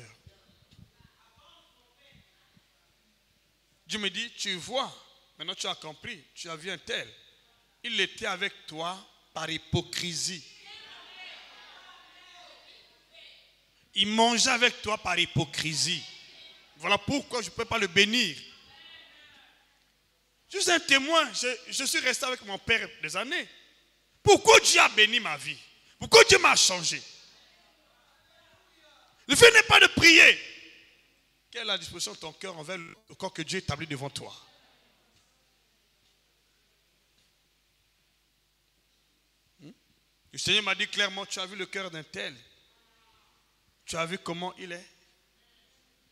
Dieu me dit, tu vois, maintenant tu as compris, tu as vu un tel. Il était avec toi par hypocrisie. Il mangeait avec toi par hypocrisie. Voilà pourquoi je ne peux pas le bénir. Je suis un témoin. Je suis resté avec mon père des années. Pourquoi Dieu a béni ma vie? Pourquoi Dieu m'a changé? Le fait n'est pas de prier. Quelle est la disposition de ton cœur envers le corps que Dieu établit devant toi? Le Seigneur m'a dit clairement, tu as vu le cœur d'un tel. Tu as vu comment il est.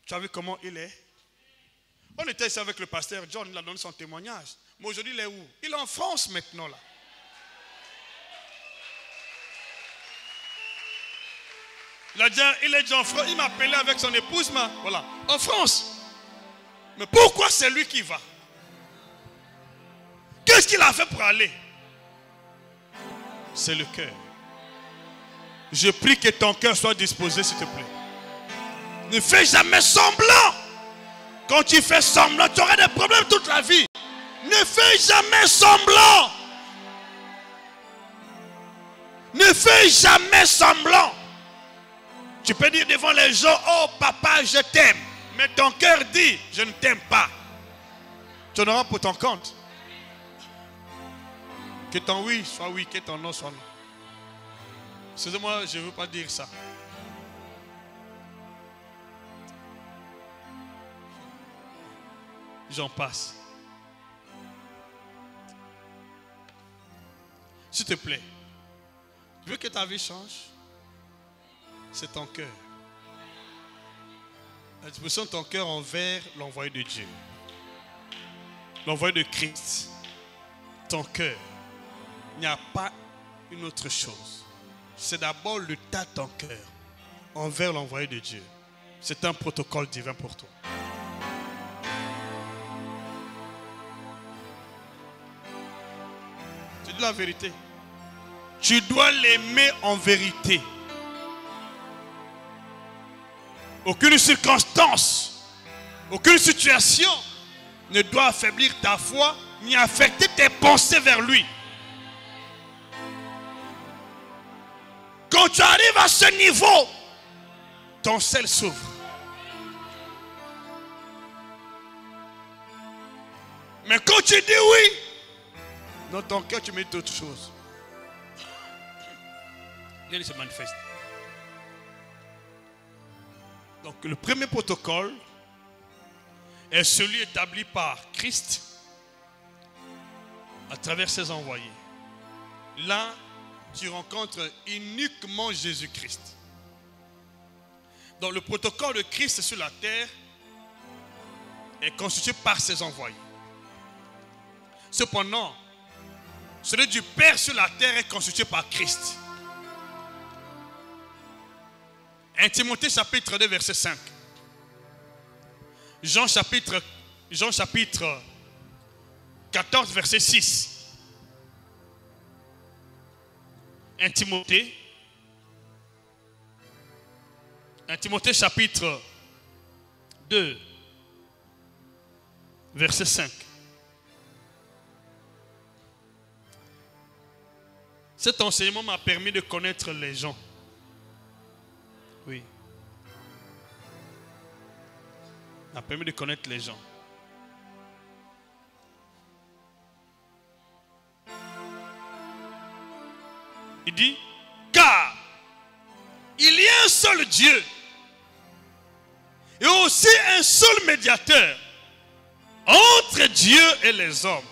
Tu as vu comment il est. On était ici avec le pasteur John, il a donné son témoignage. Mais aujourd'hui, il est où? Il est en France maintenant là. Il est déjà en France. Il m'a appelé avec son épouse, voilà, en France. Mais pourquoi c'est lui qui va? Qu'est-ce qu'il a fait pour aller? C'est le cœur. Je prie que ton cœur soit disposé, s'il te plaît. Ne fais jamais semblant. Quand tu fais semblant, tu auras des problèmes toute la vie. Ne fais jamais semblant. Ne fais jamais semblant. Tu peux dire devant les gens, oh papa, je t'aime. Mais ton cœur dit, je ne t'aime pas. Tu en auras pour ton compte. Que ton oui soit oui, que ton non soit non. Excusez-moi, je ne veux pas dire ça. J'en passe. S'il te plaît, tu veux que ta vie change? C'est ton cœur. La disposition de ton cœur envers l'envoyé de Dieu. L'envoyé de Christ. Ton cœur. Il n'y a pas une autre chose. C'est d'abord l'état de ton cœur envers l'envoyé de Dieu. C'est un protocole divin pour toi. Tu dis la vérité. Tu dois l'aimer en vérité. Aucune circonstance, aucune situation ne doit affaiblir ta foi ni affecter tes pensées vers lui. Quand tu arrives à ce niveau, ton ciel s'ouvre. Mais quand tu dis oui, dans ton cœur tu mets d'autres choses. Dieu se manifeste. Donc le premier protocole est celui établi par Christ à travers ses envoyés. Là, tu rencontres uniquement Jésus-Christ. Donc le protocole de Christ sur la terre est constitué par ses envoyés. Cependant, celui du Père sur la terre est constitué par Christ. 1 Timothée chapitre 2 verset 5. Jean chapitre 14 verset 6. 1 Timothée chapitre 2 verset 5. Cet enseignement m'a permis de connaître les gens. Oui. M'a permis de connaître les gens. Il dit, car il y a un seul Dieu et aussi un seul médiateur entre Dieu et les hommes,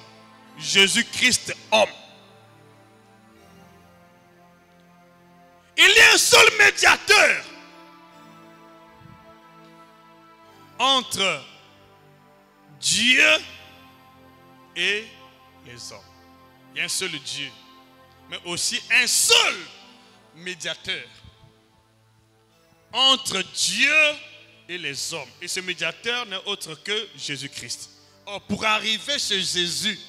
Jésus-Christ homme. Il y a un seul médiateur entre Dieu et les hommes. Il y a un seul Dieu, mais aussi un seul médiateur entre Dieu et les hommes. Et ce médiateur n'est autre que Jésus-Christ. Or, pour arriver chez Jésus,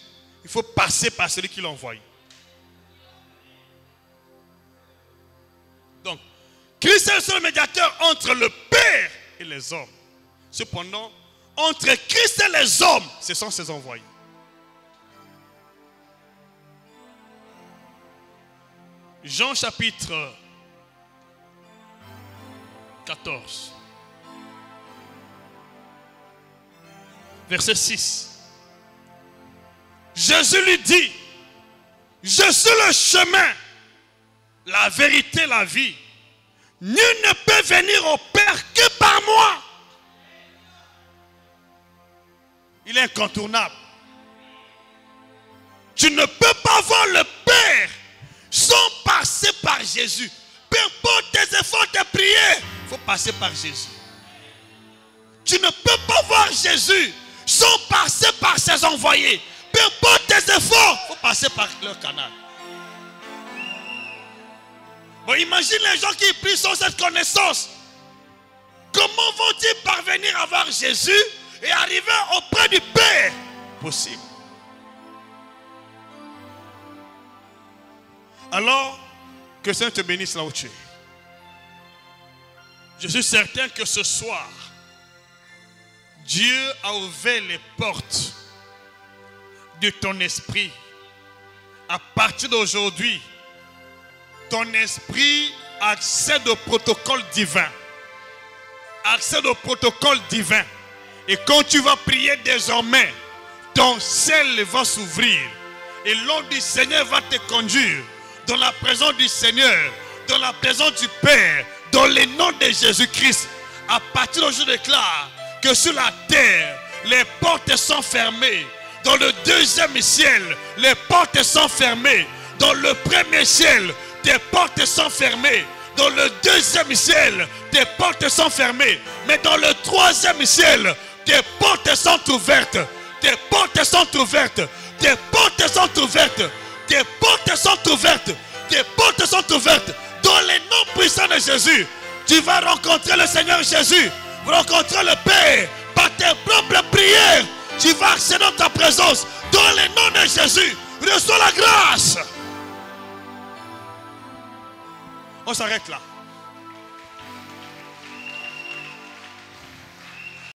il faut passer par celui qui l'a envoyé. Donc, Christ est le seul médiateur entre le Père et les hommes. Cependant, entre Christ et les hommes, ce sont ses envoyés. Jean chapitre 14, verset 6. Jésus lui dit, je suis le chemin, la vérité, la vie. Nul ne peut venir au Père que par moi. Il est incontournable. Tu ne peux pas voir le Père sans passer par Jésus. Peu importe tes efforts, tes prières, il faut passer par Jésus. Tu ne peux pas voir Jésus sans passer par ses envoyés. Peu importe tes efforts, il faut passer par leur canal. Bon, imagine les gens qui prient sans cette connaissance. Comment vont-ils parvenir à voir Jésus et arriver auprès du Père? Possible. Alors, que le Seigneur te bénisse là où tu es. Je suis certain que ce soir, Dieu a ouvert les portes de ton esprit. À partir d'aujourd'hui, ton esprit accède au protocole divin. Accède au protocole divin. Et quand tu vas prier désormais, ton ciel va s'ouvrir. Et l'ordre du Seigneur va te conduire dans la présence du Seigneur, dans la présence du Père, dans le nom de Jésus-Christ. À partir d'aujourd'hui, je déclare que sur la terre, les portes sont fermées. Dans le deuxième ciel, les portes sont fermées. Dans le premier ciel, tes portes sont fermées. Dans le deuxième ciel, tes portes sont fermées. Mais dans le troisième ciel, tes portes sont ouvertes. Tes portes sont ouvertes. Tes portes sont ouvertes. Tes portes sont ouvertes. Tes portes sont ouvertes. Dans les noms puissants de Jésus, tu vas rencontrer le Seigneur Jésus. Rencontrer le Père. Par tes propres prières, tu vas accéder dans ta présence. Dans les noms de Jésus, reçois la grâce. On s'arrête là.